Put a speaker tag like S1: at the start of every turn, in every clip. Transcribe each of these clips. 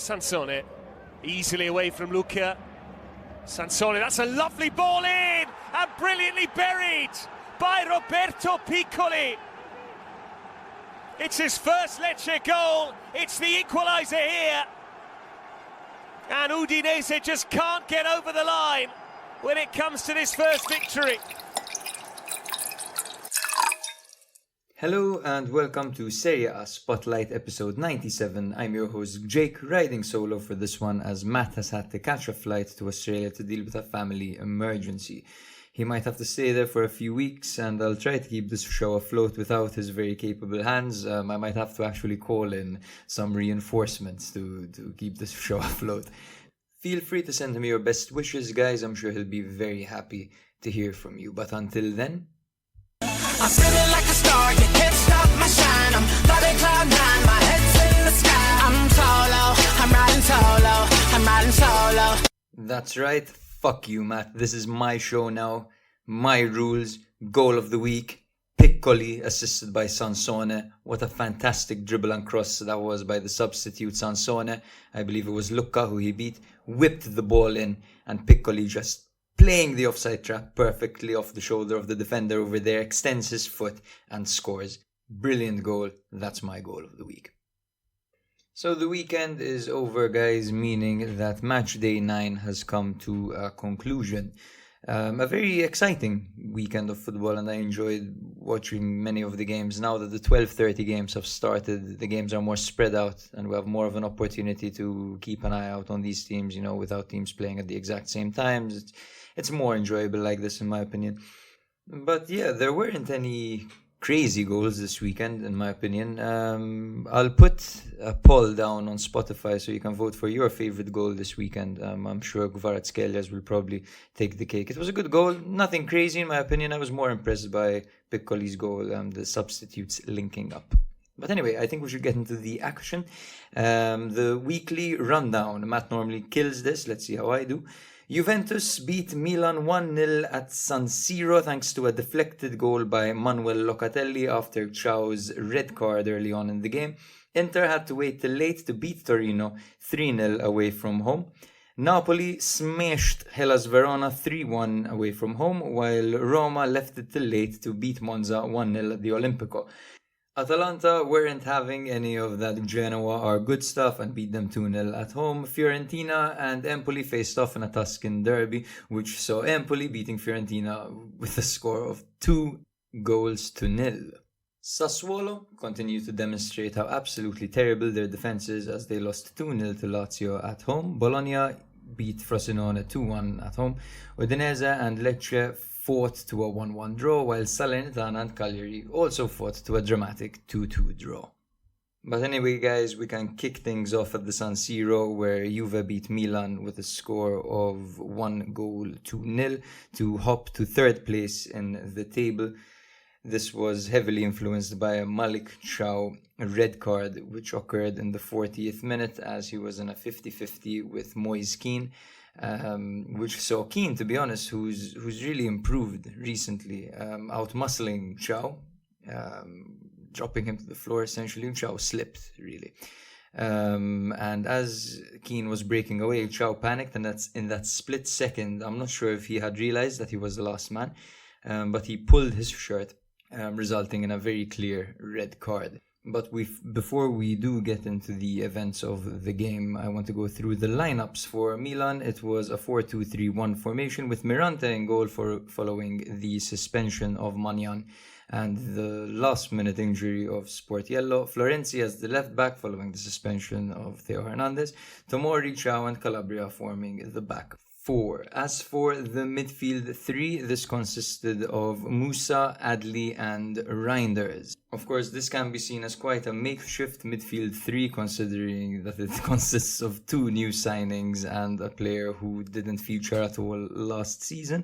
S1: Sansone, easily away from Luca. Sansone, that's a lovely ball in, and brilliantly buried by Roberto Piccoli. It's his first Lecce goal, it's the equaliser here. And Udinese just can't get over the line when it comes to this first victory.
S2: Hello and welcome to Serie A Spotlight episode 97. I'm your host Jake, riding solo for this one as Matt has had to catch a flight to Australia to deal with a family emergency. He might have to stay there for a few weeks and I'll try to keep this show afloat without his very capable hands. I might have to actually call in some reinforcements to keep this show afloat. Feel free to send him your best wishes, guys. I'm sure he'll be very happy to hear from you. But until then...
S3: I'm feeling like a star, you can't stop my shine. I'm flying cloud nine, my head's in the sky. I'm riding solo.
S2: That's right, fuck you, Matt. This is my show now, my rules, goal of the week. Piccoli, assisted by Sansone. What a fantastic dribble and cross that was by the substitute Sansone. I believe it was Lucca who he beat. Whipped the ball in, and Piccoli just playing the offside trap perfectly off the shoulder of the defender over there, extends his foot and scores. Brilliant goal. That's my goal of the week. So the weekend is over, guys, meaning that match day 9 has come to a conclusion. A very exciting weekend of football, and I enjoyed watching many of the games. Now that the 12:30 games have started, the games are more spread out and we have more of an opportunity to keep an eye out on these teams, without teams playing at the exact same times. It's more enjoyable like this, in my opinion. But yeah, there weren't any crazy goals this weekend, in my opinion. I'll put a poll down on Spotify so you can vote for your favorite goal this weekend. I'm sure Kvaratskhelia will probably take the cake. It was a good goal, nothing crazy in my opinion. I was more impressed by Piccoli's goal, the substitutes linking up. But anyway, I think we should get into the action. The weekly rundown. Matt normally kills this. Let's see how I do. Juventus beat Milan 1-0 at San Siro thanks to a deflected goal by Manuel Locatelli after Ciao's red card early on in the game. Inter had to wait till late to beat Torino 3-0 away from home. Napoli smashed Hellas Verona 3-1 away from home, while Roma left it till late to beat Monza 1-0 at the Olimpico. Atalanta weren't having any of that Genoa or good stuff and beat them 2-0 at home. Fiorentina and Empoli faced off in a Tuscan derby, which saw Empoli beating Fiorentina with a score of 2-0. Sassuolo continued to demonstrate how absolutely terrible their defense is as they lost 2-0 to Lazio at home. Bologna beat Frosinone 2-1 at home. Udinese and Lecce fought to a 1-1 draw, while Salernitana and Cagliari also fought to a dramatic 2-2 draw. But anyway, guys, we can kick things off at the San Siro, where Juve beat Milan with a score of 1-0 to hop to third place in the table. This was heavily influenced by a Malik Ciao red card, which occurred in the 40th minute as he was in a 50-50 with Moise Kean. Which saw Keane, to be honest, who's really improved recently, out-muscling Ciao, dropping him to the floor essentially. Ciao slipped, really. And as Keane was breaking away, Ciao panicked, and that's in that split second, I'm not sure if he had realized that he was the last man, but he pulled his shirt, resulting in a very clear red card. But before we do get into the events of the game, I want to go through the lineups for Milan. It was a 4-2-3-1 formation with Mirante in goal following the suspension of Magnan and the last-minute injury of Sportiello. Florenzi as the left back following the suspension of Theo Hernandez. Tomori, Ciao and Calabria forming the back 4. As for the midfield 3, this consisted of Musa, Adli and Reinders. Of course, this can be seen as quite a makeshift midfield 3, considering that it consists of 2 new signings and a player who didn't feature at all last season.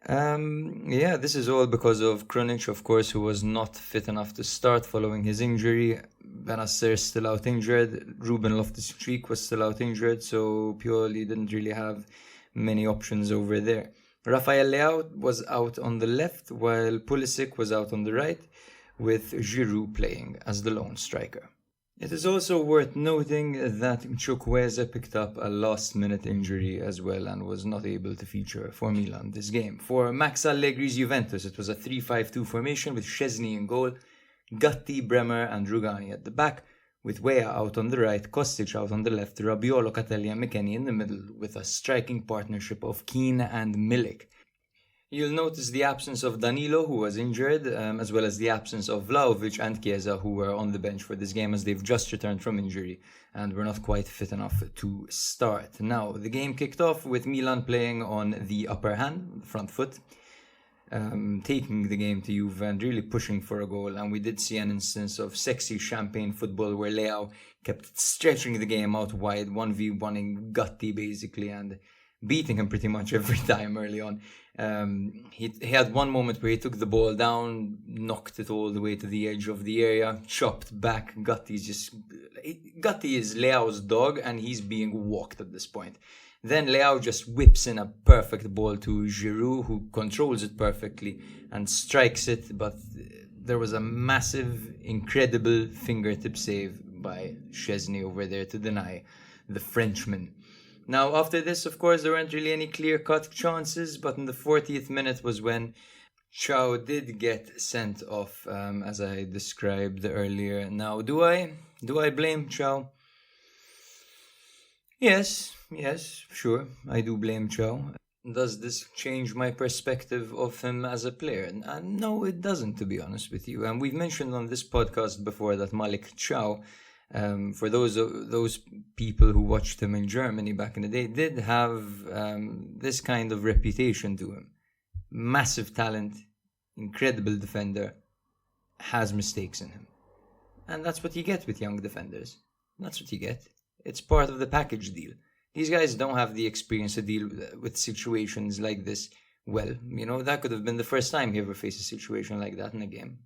S2: This is all because of Krunic, of course, who was not fit enough to start following his injury. Benacer still out injured. Ruben Loftus-Cheek was still out injured, so Pioli didn't really have many options over there. Rafael Leao was out on the left, while Pulisic was out on the right, with Giroud playing as the lone striker. It is also worth noting that Chukwueze picked up a last-minute injury as well and was not able to feature for Milan this game. For Max Allegri's Juventus, it was a 3-5-2 formation with Szczesny in goal, Gatti, Bremer and Rugani at the back, with Weah out on the right, Kostic out on the left, Rabiot, Locatelli and McKennie in the middle, with a striking partnership of Keane and Milik. You'll notice the absence of Danilo, who was injured, as well as the absence of Vlahovic and Chiesa, who were on the bench for this game as they've just returned from injury and were not quite fit enough to start. Now, the game kicked off with Milan playing on the upper hand, front foot, taking the game to Juve and really pushing for a goal. And we did see an instance of sexy champagne football where Leao kept stretching the game out wide, 1v1ing Gatti basically, and beating him pretty much every time early on. He had one moment where he took the ball down, knocked it all the way to the edge of the area, chopped back. Gatti is Leao's dog and he's being walked at this point. Then Leao just whips in a perfect ball to Giroud, who controls it perfectly and strikes it, but there was a massive, incredible fingertip save by Szczesny over there to deny the Frenchman. Now, after this, of course, there weren't really any clear-cut chances, but in the 40th minute was when Chao did get sent off, as I described earlier. Now, do I blame Chao? Yes, sure, I do blame Chao. Does this change my perspective of him as a player? No, it doesn't, to be honest with you. And we've mentioned on this podcast before that Malik Chao, for those people who watched him in Germany back in the day, did have this kind of reputation to him. Massive talent, incredible defender, has mistakes in him. And that's what you get with young defenders. That's what you get. It's part of the package deal. These guys don't have the experience to deal with situations like this well. You know, that could have been the first time he ever faced a situation like that in a game.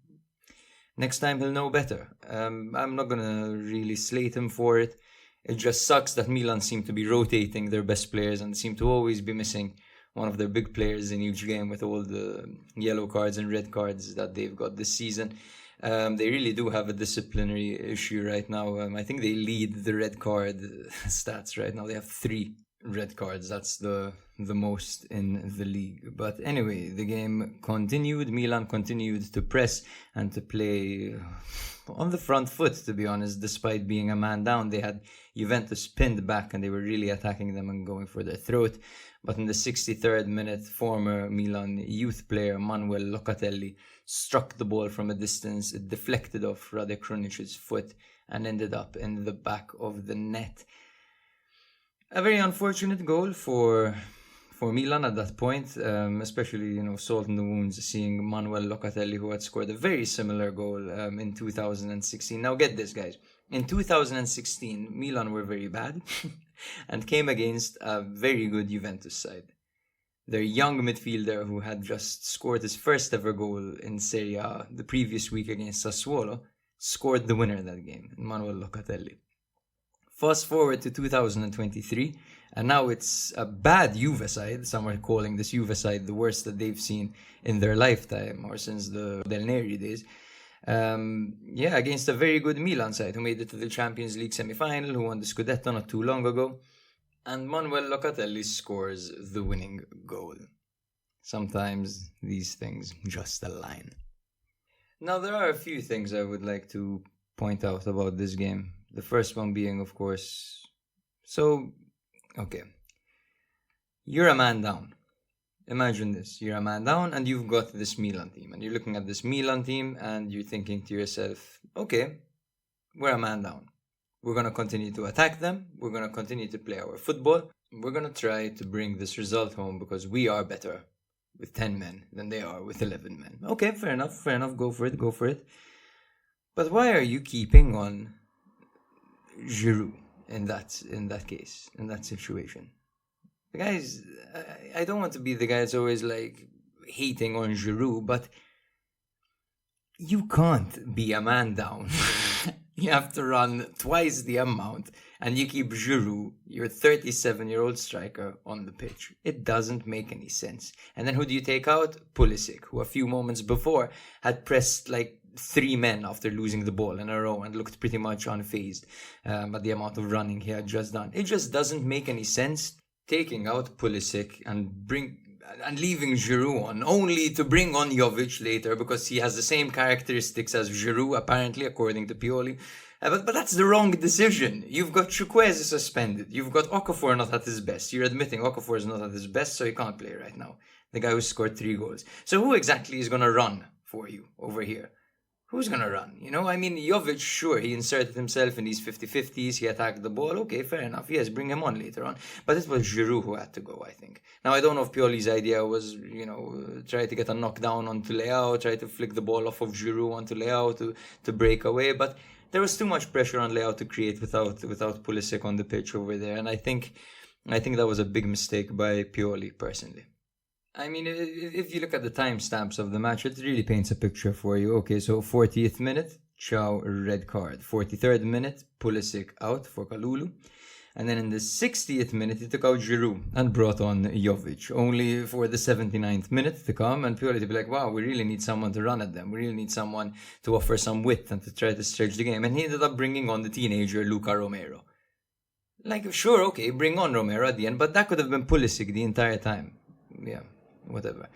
S2: Next time he'll know better. I'm not going to really slate him for it. It just sucks that Milan seem to be rotating their best players and seem to always be missing one of their big players in each game with all the yellow cards and red cards that they've got this season. They really do have a disciplinary issue right now. I think they lead the red card stats right now. They have 3 red cards. That's the most in the league. But anyway, the game continued. Milan continued to press and to play on the front foot, to be honest. Despite being a man down, they had Juventus pinned back and they were really attacking them and going for their throat. But in the 63rd minute, former Milan youth player Manuel Locatelli struck the ball from a distance. It deflected off Radek Kronic's foot and ended up in the back of the net. A very unfortunate goal for Milan at that point, especially, salt in the wounds, seeing Manuel Locatelli, who had scored a very similar goal in 2016. Now get this, guys. In 2016, Milan were very bad and came against a very good Juventus side. Their young midfielder, who had just scored his first ever goal in Serie A the previous week against Sassuolo, scored the winner that game, Manuel Locatelli. Fast forward to 2023, and now it's a bad Juve side. Some are calling this Juve side the worst that they've seen in their lifetime or since the Del Neri days. Against a very good Milan side who made it to the Champions League semi-final, who won the Scudetto not too long ago. And Manuel Locatelli scores the winning goal. Sometimes these things just align. Now, there are a few things I would like to point out about this game. The first one being, of course, you're a man down. Imagine this, you're a man down and you've got this Milan team. And you're looking at this Milan team and you're thinking to yourself, okay, we're a man down. We're going to continue to attack them. We're going to continue to play our football. We're going to try to bring this result home because we are better with 10 men than they are with 11 men. Okay, fair enough. Go for it. But why are you keeping on Giroud in that case, in that situation? The guys, I don't want to be the guy that's always like hating on Giroud, but you can't be a man down. You have to run twice the amount and you keep Giroud, your 37-year-old striker, on the pitch. It doesn't make any sense. And then who do you take out? Pulisic, who a few moments before had pressed like 3 men after losing the ball in a row and looked pretty much unfazed at the amount of running he had just done. It just doesn't make any sense taking out Pulisic and leaving Giroud on, only to bring on Jovic later because he has the same characteristics as Giroud, apparently, according to Pioli. But that's the wrong decision. You've got Chukwueze suspended. You've got Okafor not at his best. You're admitting Okafor is not at his best, so he can't play right now. The guy who scored 3 goals. So who exactly is going to run for you over here? Who's going to run? I mean, Jovic, sure, he inserted himself in these 50-50s. He attacked the ball. Okay, fair enough. Yes, bring him on later on. But it was Giroud who had to go, I think. Now, I don't know if Pioli's idea was, try to get a knockdown onto Leao, try to flick the ball off of Giroud onto Leao to break away. But there was too much pressure on Leao to create without Pulisic on the pitch over there. And I think that was a big mistake by Pioli, personally. I mean, if you look at the timestamps of the match, it really paints a picture for you. Okay, so 40th minute, Chow, red card. 43rd minute, Pulisic out for Kalulu. And then in the 60th minute, he took out Giroud and brought on Jovic, only for the 79th minute to come and Pioli to be like, wow, we really need someone to run at them. We really need someone to offer some width and to try to stretch the game. And he ended up bringing on the teenager, Luca Romero. Like, sure, okay, bring on Romero at the end, but that could have been Pulisic the entire time. Yeah. Whatever.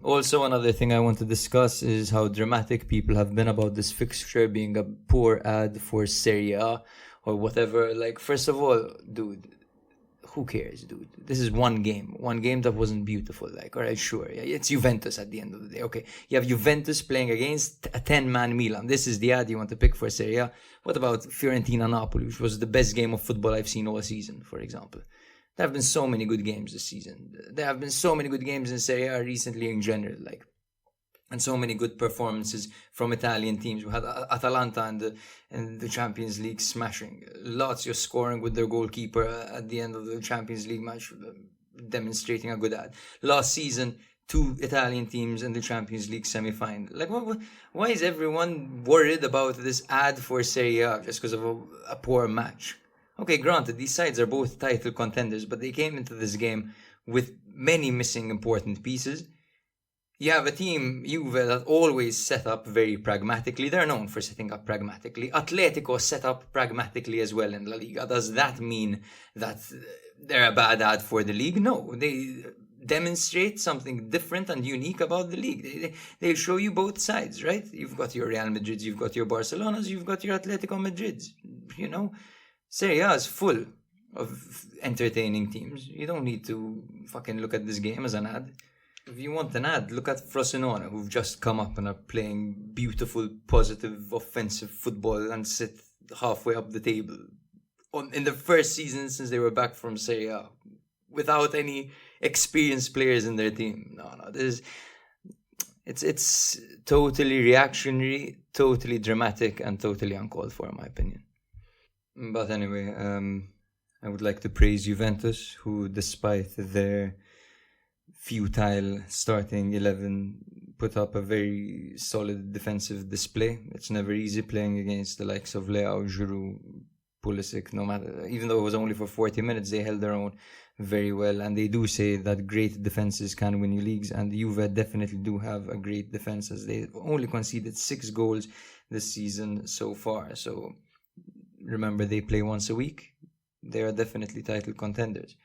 S2: Also, another thing I want to discuss is how dramatic people have been about this fixture being a poor ad for Serie A or whatever. Like, first of all, dude, who cares, dude? This is one game that wasn't beautiful. Like, all right, sure, yeah, it's Juventus at the end of the day. Okay, you have Juventus playing against a 10-man Milan. This is the ad you want to pick for Serie A. What about Fiorentina Napoli, which was the best game of football I've seen all season, for example? There have been so many good games this season. There have been so many good games in Serie A recently in general, and so many good performances from Italian teams. We had Atalanta in the Champions League smashing. Lazio scoring with their goalkeeper at the end of the Champions League match, demonstrating a good ad. Last season, 2 Italian teams in the Champions League semi-final. Like, why is everyone worried about this ad for Serie A just because of a poor match? Okay, granted, these sides are both title contenders, but they came into this game with many missing important pieces. You have a team, Juve, that always set up very pragmatically. They're known for setting up pragmatically. Atletico set up pragmatically as well in La Liga. Does that mean that they're a bad ad for the league? No, they demonstrate something different and unique about the league. They show you both sides, right? You've got your Real Madrids, you've got your Barcelonas, you've got your Atletico Madrids, Serie A is full of entertaining teams. You don't need to fucking look at this game as an ad. If you want an ad, look at Frosinone, who've just come up and are playing beautiful, positive, offensive football and sit halfway up the table in the first season since they were back from Serie A, without any experienced players in their team. No, it's totally reactionary, totally dramatic, and totally uncalled for, in my opinion. But anyway, I would like to praise Juventus, who, despite their futile starting 11, put up a very solid defensive display. It's never easy playing against the likes of Leao, Giroud, Pulisic. No matter, even though it was only for 40 minutes, they held their own very well. And they do say that great defenses can win you leagues, and Juve definitely do have a great defense, as they only conceded 6 goals this season so far. So remember, they play once a week. They are definitely title contenders.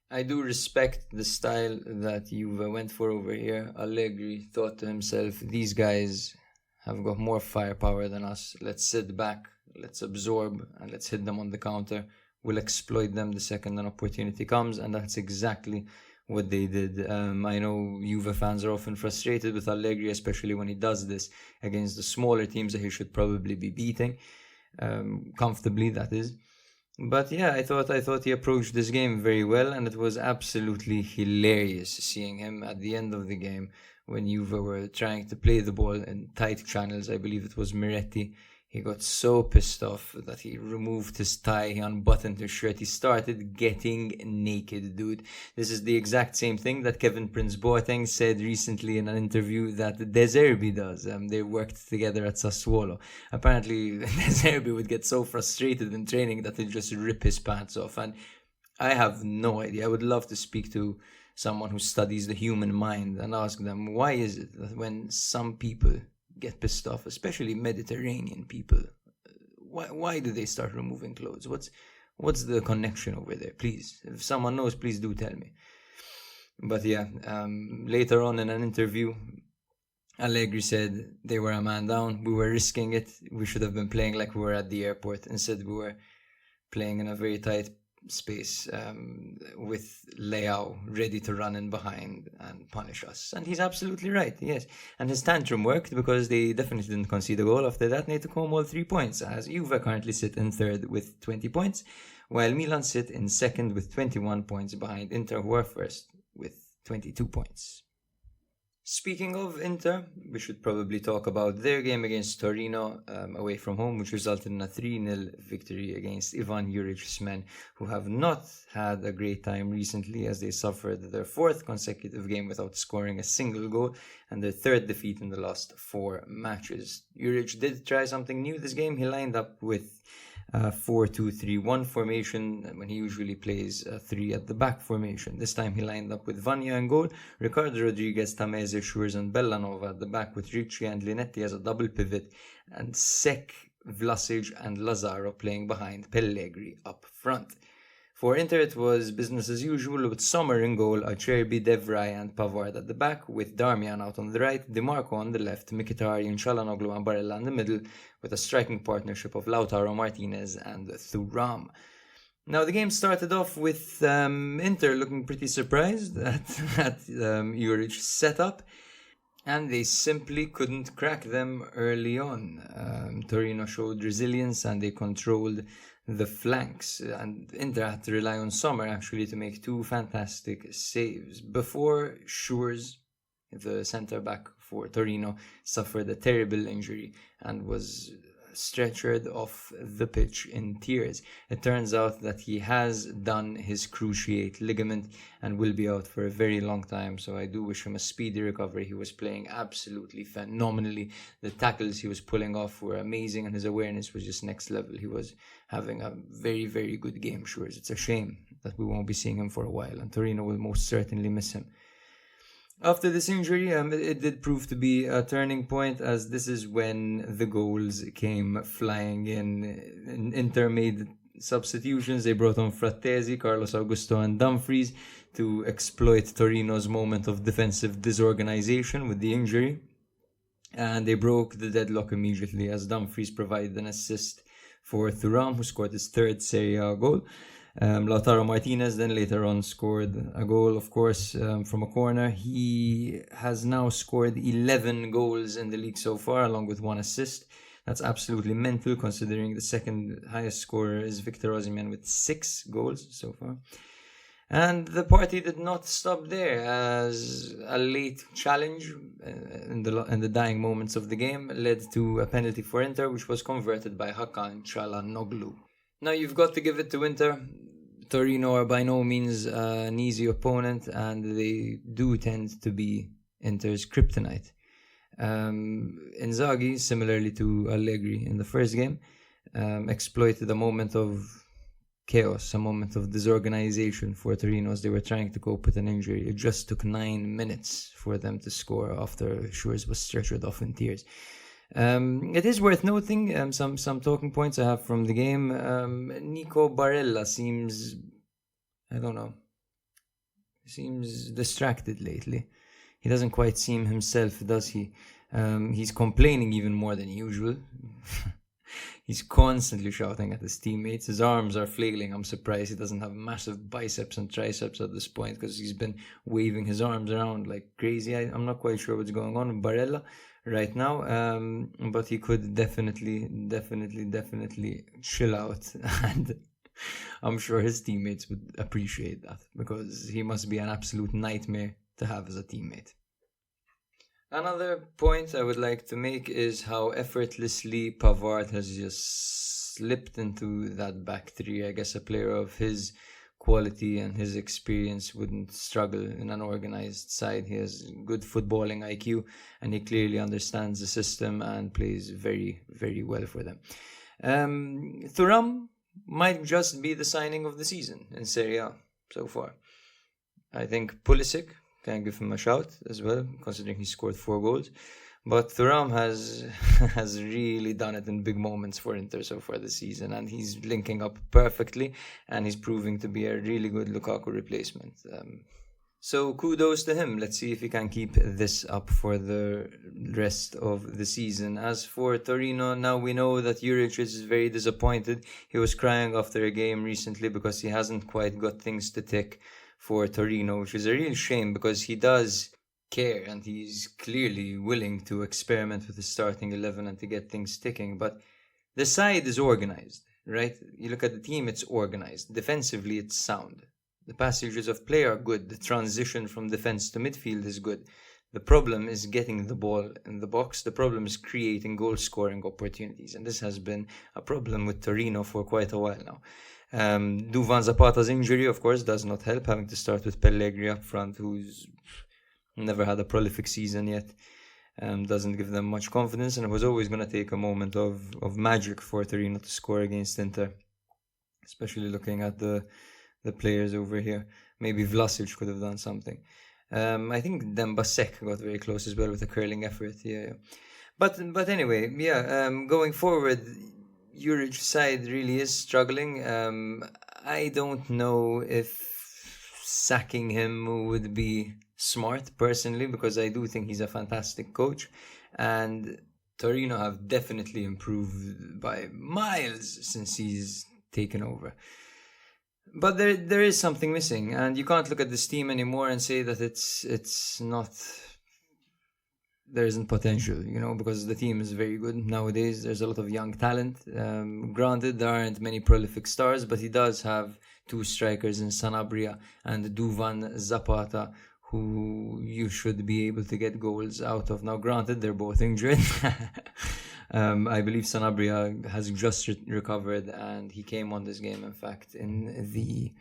S2: I do respect the style that Juve went for over here. Allegri thought to himself, these guys have got more firepower than us. Let's sit back, let's absorb, and let's hit them on the counter. We'll exploit them the second an opportunity comes, and that's exactly what they did. I know Juve fans are often frustrated with Allegri, especially when he does this against the smaller teams that he should probably be beating. Comfortably, that is. But yeah, I thought he approached this game very well, and it was absolutely hilarious seeing him at the end of the game when Juve were trying to play the ball in tight channels. I believe it was Miretti. He got so pissed off that he removed his tie, he unbuttoned his shirt, he started getting naked, dude. This is the exact same thing that Kevin Prince Boateng said recently in an interview that De Zerbi does. They worked together at Sassuolo. Apparently, De Zerbi would get so frustrated in training that he'd just rip his pants off. And I have no idea. I would love to speak to someone who studies the human mind and ask them, why is it that when some people get pissed off, especially Mediterranean people. Why do they start removing clothes? What's the connection over there? Please, if someone knows, please do tell me. But yeah, later on in an interview, Allegri said they were a man down. We were risking it. We should have been playing like we were at the airport. Instead, we were playing in a very tight space with Leao ready to run in behind and punish us. And he's absolutely right, yes. And his tantrum worked because they definitely didn't concede a goal after that. And they took home all 3 points, as Juve currently sit in third with 20 points, while Milan sit in second with 21 points behind Inter, who are first with 22 points. Speaking of Inter, we should probably talk about their game against Torino away from home, which resulted in a 3-0 victory against Ivan Juric's men, who have not had a great time recently as they suffered their 4th consecutive game without scoring a single goal and their 3rd defeat in the last 4 matches. Juric did try something new this game. He lined up with 4-2-3-1 formation when he usually plays a 3 at the back formation. This time he lined up with Vanya in goal, Ricardo Rodriguez, Tameze, Schurz and Bellanova at the back, with Ricci and Linetti as a double pivot, and Sek, Vlasic and Lazaro playing behind Pellegrini up front. For Inter, it was business as usual, with Sommer in goal, Acerbi, Devray and Pavard at the back, with Darmian out on the right, DeMarco on the left, Mkhitaryan, Çalhanoğlu and Barella in the middle, with a striking partnership of Lautaro Martinez and Thuram. Now, the game started off with Inter looking pretty surprised at Juric's setup, and they simply couldn't crack them early on. Torino showed resilience and they controlled the flanks, and Inter had to rely on Sommer actually to make 2 fantastic saves before Schurz, the centre-back for Torino, suffered a terrible injury and was stretchered off the pitch in tears. It turns out that he has done his cruciate ligament and will be out for a very long time, so I do wish him a speedy recovery. He was playing absolutely phenomenally. The tackles he was pulling off were amazing and his awareness was just next level. He was having a very, very good game, sure. It's a shame that we won't be seeing him for a while, and Torino will most certainly miss him. After this injury, it did prove to be a turning point, as this is when the goals came flying in. Inter made substitutions. They brought on Frattesi, Carlos Augusto and Dumfries to exploit Torino's moment of defensive disorganization with the injury. And they broke the deadlock immediately as Dumfries provided an assist for Thuram, who scored his 3rd Serie A goal. Lautaro Martinez then later on scored a goal, of course, from a corner. He has now scored 11 goals in the league so far, along with 1 assist. That's absolutely mental, considering the second highest scorer is Victor Osimhen with 6 goals so far. And the party did not stop there, as a late challenge in the dying moments of the game led to a penalty for Inter, which was converted by Hakan Çalhanoğlu. Now, you've got to give it to Inter. Torino are by no means an easy opponent, and they do tend to be Inter's kryptonite. Inzaghi, similarly to Allegri in the first game, exploited a moment of chaos, a moment of disorganization for Torino as they were trying to cope with an injury. It just took 9 minutes for them to score after Schurz was stretchered off in tears. It is worth noting some talking points I have from the game. Nico Barella seems, I don't know, seems distracted lately. He doesn't quite seem himself, does he? He's complaining even more than usual. He's constantly shouting at his teammates. His arms are flailing. I'm surprised he doesn't have massive biceps and triceps at this point, because he's been waving his arms around like crazy. I'm not quite sure what's going on with Barella right now, but he could definitely chill out, and I'm sure his teammates would appreciate that, because he must be an absolute nightmare to have as a teammate. Another point I would like to make is how effortlessly Pavard has just slipped into that back 3. I guess a player of his quality and his experience wouldn't struggle in an organized side. He has good footballing IQ, and he clearly understands the system and plays very, very well for them. Thuram might just be the signing of the season in Serie A so far. I think Pulisic can give him a shout as well, considering he scored 4 goals. But Thuram has has really done it in big moments for Inter so far this season, and he's linking up perfectly, and he's proving to be a really good Lukaku replacement. So kudos to him. Let's see if he can keep this up for the rest of the season. As for Torino, now we know that Juric is very disappointed. He was crying after a game recently because he hasn't quite got things to tick for Torino, which is a real shame because he does care and he's clearly willing to experiment with the starting 11 and to get things ticking. But the side is organized, right? You look at the team, it's organized. Defensively, it's sound. The passages of play are good. The transition from defense to midfield is good. The problem is getting the ball in the box. The problem is creating goal-scoring opportunities. And this has been a problem with Torino for quite a while now. Duvan Zapata's injury, of course, does not help, having to start with Pellegrini up front, who's never had a prolific season yet. Doesn't give them much confidence, and it was always going to take a moment of magic for Torino to score against Inter, especially looking at the players over here. Maybe Vlasic could have done something. I think Dembasek got very close as well with a curling effort. Yeah. But anyway, going forward, Juric's side really is struggling. I don't know if sacking him would be smart personally, because I do think he's a fantastic coach, and Torino have definitely improved by miles since he's taken over. But there is something missing, and you can't look at this team anymore and say that it's not, there isn't potential, because the team is very good nowadays. There's a lot of young talent. Granted, there aren't many prolific stars, but he does have two strikers in Sanabria and Duvan Zapata, who you should be able to get goals out of. Now, granted, they're both injured. I believe Sanabria has just recovered, and he came on this game, in fact, in the,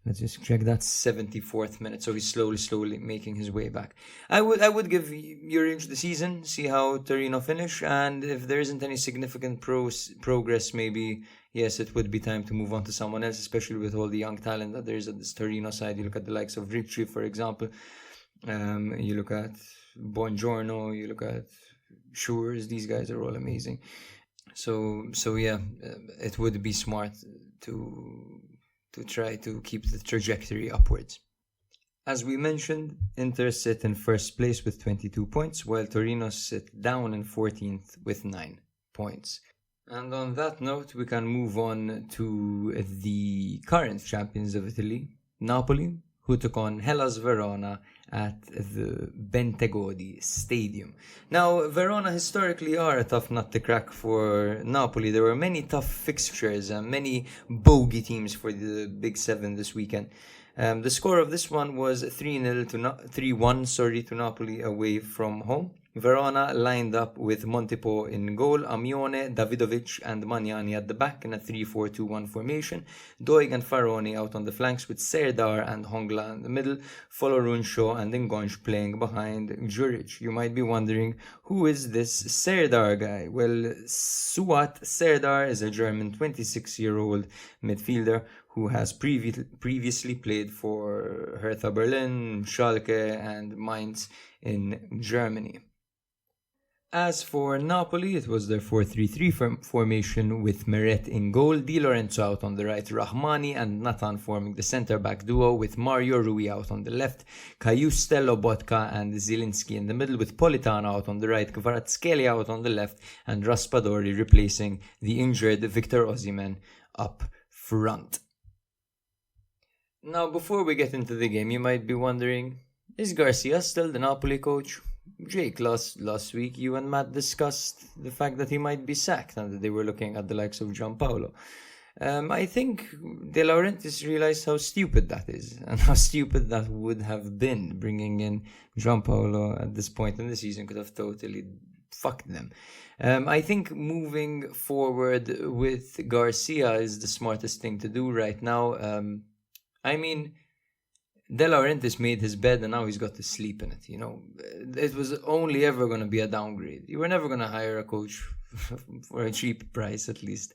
S2: let's just check, that 74th minute. So he's slowly making his way back. I would give Juric the season, see how Torino finish, and if there isn't any significant progress, maybe, yes, it would be time to move on to someone else, especially with all the young talent that there is at this Torino side. You look at the likes of Ricci, for example. You look at Buongiorno, you look at Shures. These guys are all amazing. So yeah, it would be smart to try to keep the trajectory upwards. As we mentioned, Inter sit in first place with 22 points, while Torino sit down in 14th with 9 points. And on that note, we can move on to the current champions of Italy, Napoli, who took on Hellas Verona at the Bentegodi Stadium. Now, Verona historically are a tough nut to crack for Napoli. There were many tough fixtures and many bogey teams for the Big Seven this weekend. The score of this one was 3-1 to Napoli away from home. Verona lined up with Montepo in goal, Amione, Davidovic and Magnani at the back in a 3-4-2-1 formation, Doig and Faroni out on the flanks with Serdar and Hongla in the middle, Foloruncio and Ngonj playing behind Juric. You might be wondering, who is this Serdar guy? Well, Suat Serdar is a German 26-year-old midfielder who has previously played for Hertha Berlin, Schalke and Mainz in Germany. As for Napoli, it was their 4-3-3 formation with Meret in goal, Di Lorenzo out on the right, Rahmani and Nathan forming the centre-back duo with Mario Rui out on the left, Cayuste, Lobotka and Zielinski in the middle with Politano out on the right, Kvaratskhelia out on the left and Raspadori replacing the injured Victor Osimhen up front. Now, before we get into the game, you might be wondering, is Garcia still the Napoli coach? Jake, last week you and Matt discussed the fact that he might be sacked and that they were looking at the likes of Gianpaolo. I think De Laurentiis realized how stupid that is and how stupid that would have been. Bringing in Gianpaolo at this point in the season could have totally fucked them. I think moving forward with Garcia is the smartest thing to do right now. De Laurentiis made his bed and now he's got to sleep in it, It was only ever going to be a downgrade. You were never going to hire a coach for a cheap price, at least,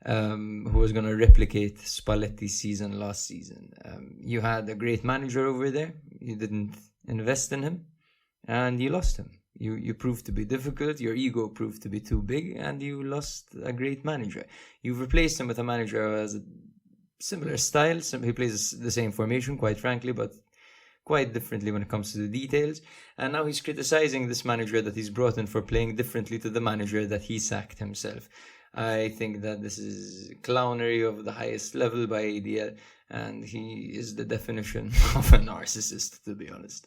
S2: who was going to replicate Spalletti's season last season. You had a great manager over there. You didn't invest in him and you lost him. You proved to be difficult, your ego proved to be too big, and you lost a great manager. You've replaced him with a manager who has a similar style. He plays the same formation, quite frankly, but quite differently when it comes to the details. And now he's criticizing this manager that he's brought in for playing differently to the manager that he sacked himself. I think that this is clownery of the highest level by ADL, and he is the definition of a narcissist, to be honest.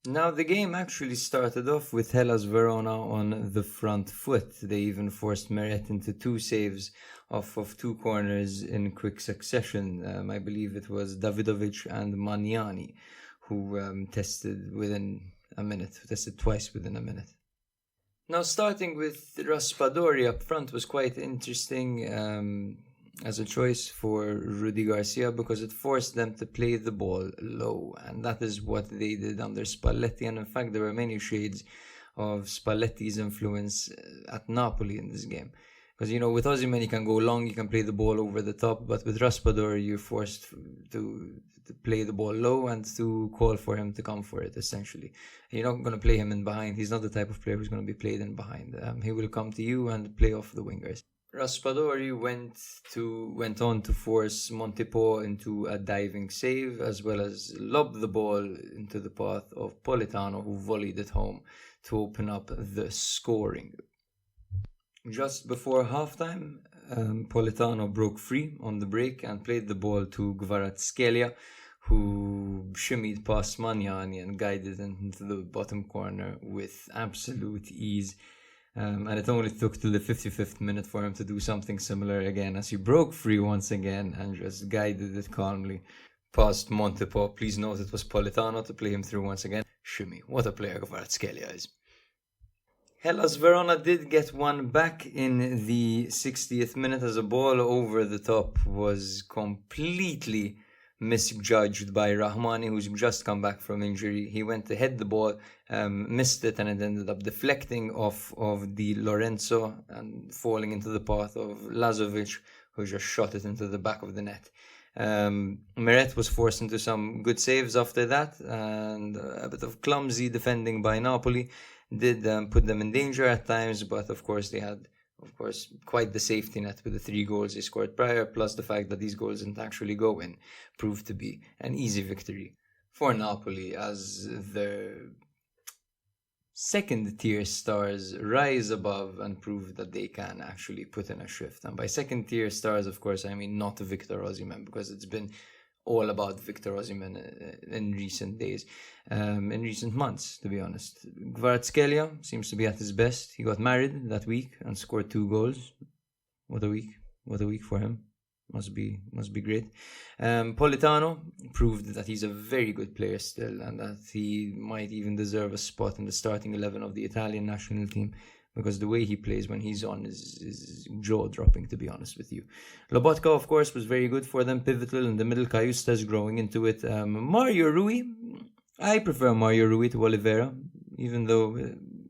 S2: Now, the game actually started off with Hellas Verona on the front foot. They even forced Meret into 2 saves off of 2 corners in quick succession. I believe it was Davidovic and Maniani who tested twice within a minute. Now, starting with Raspadori up front was quite interesting as a choice for Rudy Garcia, because it forced them to play the ball low, and that is what they did under Spalletti. And in fact, there were many shades of Spalletti's influence at Napoli in this game, because with Osimhen you can go long, you can play the ball over the top, but with Raspadori you're forced to play the ball low and to call for him to come for it, essentially. You're not going to play him in behind. He's not the type of player who's going to be played in behind. He will come to you and play off the wingers. Raspadori went on to force Montepò into a diving save, as well as lob the ball into the path of Politano, who volleyed it home to open up the scoring. Just before halftime, Politano broke free on the break and played the ball to Kvaratskhelia, who shimmied past Magnani and guided it into the bottom corner with absolute ease. And it only took till the 55th minute for him to do something similar again, as he broke free once again and just guided it calmly past Montepò. Please note it was Politano to play him through once again. Shimmy, what a player Kvaratskhelia is. Hellas Verona did get one back in the 60th minute, as a ball over the top was completely misjudged by Rahmani, who's just come back from injury. He went to head the ball, missed it, and it ended up deflecting off of Di Lorenzo and falling into the path of Lazovic, who just shot it into the back of the net. Meret was forced into some good saves after that, and a bit of clumsy defending by Napoli did put them in danger at times, but of course they had quite the safety net with the 3 goals they scored prior, plus the fact that these goals didn't actually go in, proved to be an easy victory for Napoli, as their second-tier stars rise above and prove that they can actually put in a shift. And by second-tier stars, of course, I mean not Victor Osimhen, because it's been all about Victor Osimhen in recent days, in recent months, to be honest. Kvaratskhelia seems to be at his best. He got married that week and scored 2 goals. What a week for him. Must be great. Politano proved that he's a very good player still, and that he might even deserve a spot in the starting 11 of the Italian national team, because the way he plays when he's on is jaw-dropping, to be honest with you. Lobotka, of course, was very good for them, pivotal in the middle. Cayustas growing into it. Mario Rui, I prefer Mario Rui to Oliveira, even though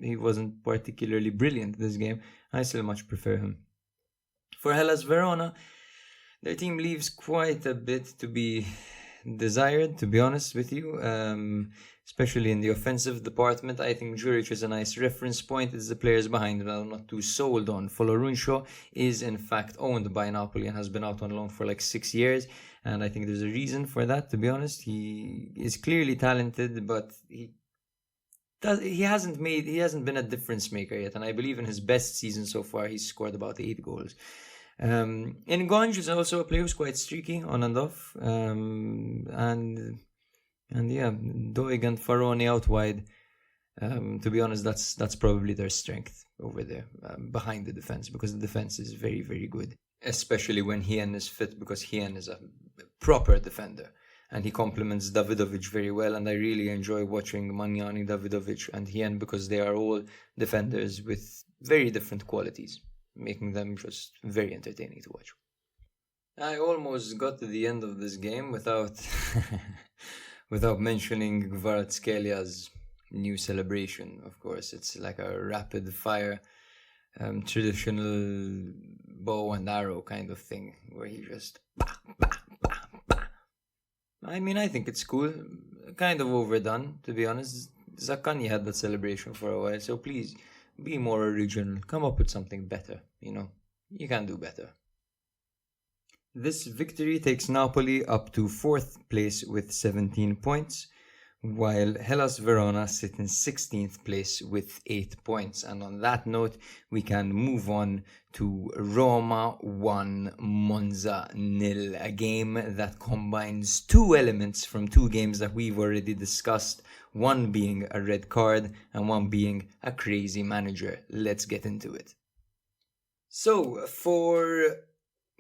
S2: he wasn't particularly brilliant this game. I still much prefer him. For Hellas Verona, their team leaves quite a bit to be desired, to be honest with you, especially in the offensive department. I think Juric is a nice reference point. It's the players behind it I'm not too sold on. Folorunsho is in fact owned by Napoli and has been out on loan for like 6 years, and I think there's a reason for that, to be honest. He is clearly talented, but he hasn't been a difference maker yet, and I believe in his best season so far he's scored about 8 goals. Ngonj is also a player who's quite streaky on and off, and yeah, Doig and Faroni out wide. To be honest, that's probably their strength over there, behind the defense, because the defense is very, very good, especially when Hien is fit, because Hien is a proper defender and he complements Davidovic very well. And I really enjoy watching Magnani, Davidovic, and Hien, because they are all defenders with very different qualities, making them just very entertaining to watch. I almost got to the end of this game without mentioning Kvaratskelia's new celebration. Of course, it's like a rapid fire, traditional bow and arrow kind of thing, where he just bah, bah, bah, bah. I mean, I think it's cool. Kind of overdone, to be honest. Zaccagni had that celebration for a while, so please, be more original. Come up with something better, You can do better. This victory takes Napoli up to 4th place with 17 points, while Hellas Verona sit in 16th place with 8 points. And on that note, we can move on to Roma 1, Monza 0, a game that combines two elements from two games that we've already discussed, one being a red card and one being a crazy manager. Let's get into it. So, for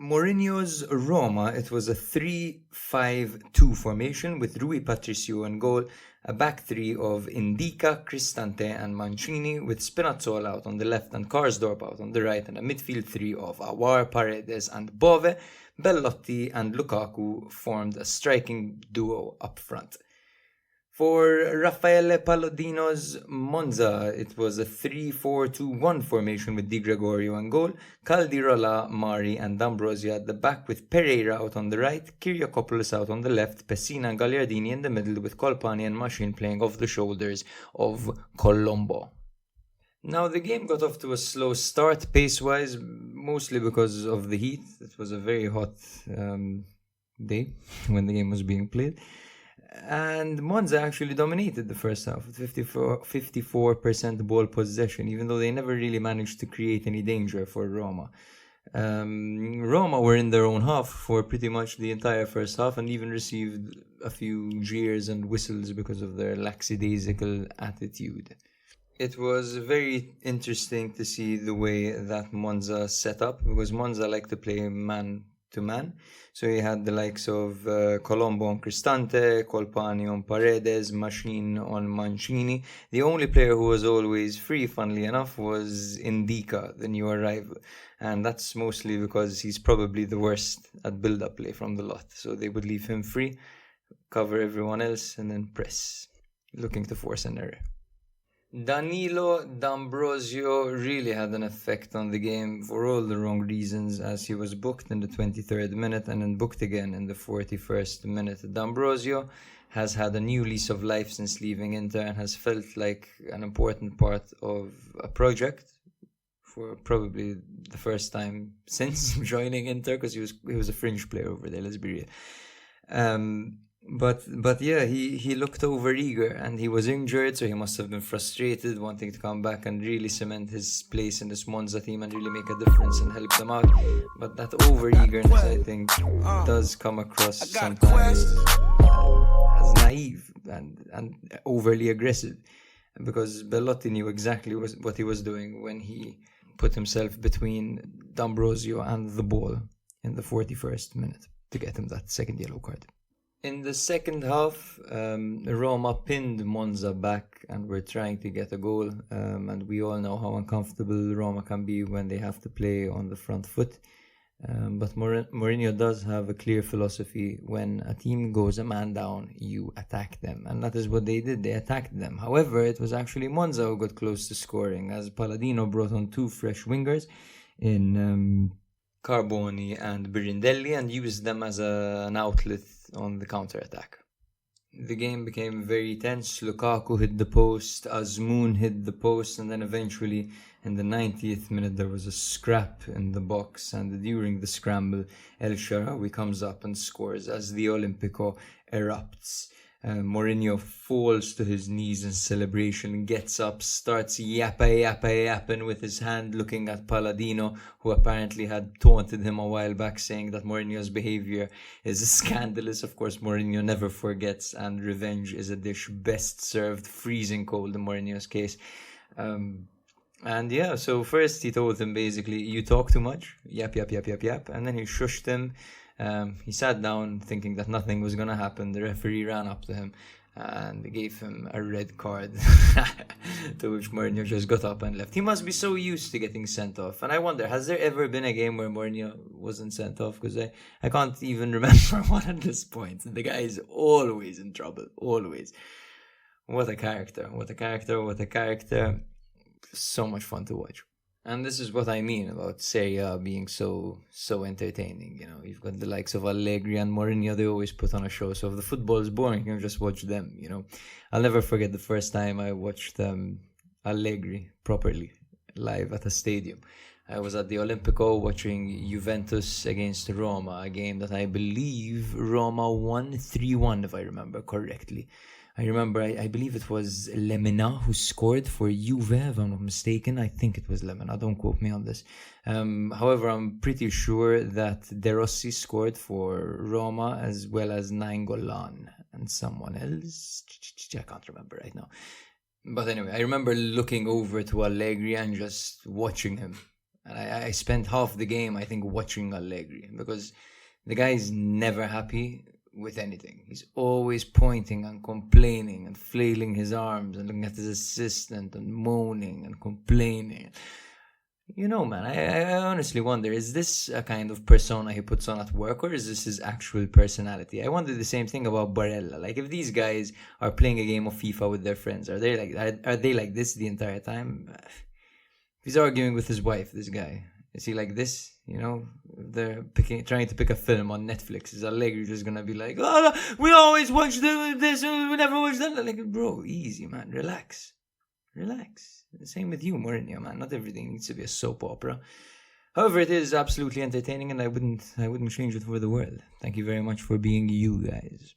S2: Mourinho's Roma, it was a 3-5-2 formation with Rui Patricio in goal, a back three of Indica, Cristante and Mancini, with Spinazzola out on the left and Karsdorp out on the right, and a midfield three of Aouar, Paredes and Bove. Bellotti and Lukaku formed a striking duo up front. For Raffaele Palladino's Monza, it was a 3-4-2-1 formation with Di Gregorio in goal, Caldirola, Mari and D'Ambrosio at the back with Pereira out on the right, Kyriakopoulos out on the left, Pessina and Gagliardini in the middle with Colpani and Machine playing off the shoulders of Colombo. Now the game got off to a slow start pace-wise, mostly because of the heat. It was a very hot day when the game was being played. And Monza actually dominated the first half with 54% ball possession, even though they never really managed to create any danger for Roma. Roma were in their own half for pretty much the entire first half and even received a few jeers and whistles because of their lackadaisical attitude. It was very interesting to see the way that Monza set up, because Monza like to play man to man. So he had the likes of Colombo on Cristante, Colpani on Paredes, Machine on Mancini. The only player who was always free, funnily enough, was Indica, the new arrival. And that's mostly because he's probably the worst at build-up play from the lot. So they would leave him free, cover everyone else, and then press, looking to force an error. Danilo D'Ambrosio really had an effect on the game for all the wrong reasons, as he was booked in the 23rd minute and then booked again in the 41st minute. D'Ambrosio has had a new lease of life since leaving Inter and has felt like an important part of a project for probably the first time since joining Inter, because he was a fringe player over there, let's be real. But yeah, he looked over-eager and he was injured, so he must have been frustrated, wanting to come back and really cement his place in this Monza team and really make a difference and help them out. But that over-eagerness, I think, does come across sometimes as naive and overly aggressive, because Bellotti knew exactly what he was doing when he put himself between D'Ambrosio and the ball in the 41st minute to get him that second yellow card. In the second half, Roma pinned Monza back and were trying to get a goal. And we all know how uncomfortable Roma can be when they have to play on the front foot. But Mourinho does have a clear philosophy: when a team goes a man down, you attack them. And that is what they did. They attacked them. However, it was actually Monza who got close to scoring, as Palladino brought on two fresh wingers in Carboni and Birindelli and used them as an outlet on the counter-attack. The game became very tense. Lukaku hit the post, Azmoun hit the post, and then eventually in the 90th minute there was a scrap in the box, and during the scramble El Shaarawy comes up and scores as the Olimpico erupts. Mourinho falls to his knees in celebration, gets up, starts yapping with his hand, looking at Palladino, who apparently had taunted him a while back, saying that Mourinho's behavior is scandalous. Of course, Mourinho never forgets, and revenge is a dish best served freezing cold in Mourinho's case. And yeah, so first he told him basically, you talk too much, yap, and then he shushed him. He sat down thinking that nothing was going to happen. The referee ran up to him and gave him a red card, to which Mourinho just got up and left. He must be so used to getting sent off. And I wonder, has there ever been a game where Mourinho wasn't sent off? Because I can't even remember one at this point. The guy is always in trouble, always. What a character. So much fun to watch. And this is what I mean about Serie A being so entertaining. You've got the likes of Allegri and Mourinho. They always put on a show. So if the football is boring, you can just watch them. I'll never forget the first time I watched Allegri properly live at a stadium. I was at the Olimpico watching Juventus against Roma, a game that I believe Roma won 3-1, if I remember correctly. I remember, I believe it was Lemina who scored for Juve, if I'm not mistaken. I think it was Lemina, don't quote me on this. However, I'm pretty sure that De Rossi scored for Roma as well as Nainggolan and someone else. I can't remember right now. But anyway, I remember looking over to Allegri and just watching him. And I spent half the game, I think, watching Allegri because the guy is never happy with anything. He's always pointing and complaining and flailing his arms and looking at his assistant and moaning and complaining. Man, I honestly wonder, is this a kind of persona he puts on at work, or is this his actual personality? I wonder the same thing about Barella. Like, if these guys are playing a game of FIFA with their friends, are they like this the entire time? If he's arguing with his wife, this guy, is he like this? They're trying to pick a film on Netflix. Is Allegri just gonna be like, oh, we always watch this, we never watch that? Like, bro, easy, man, relax. The same with you, Mourinho, man. Not everything needs to be a soap opera. However, it is absolutely entertaining, and I wouldn't change it for the world. Thank you very much for being you guys.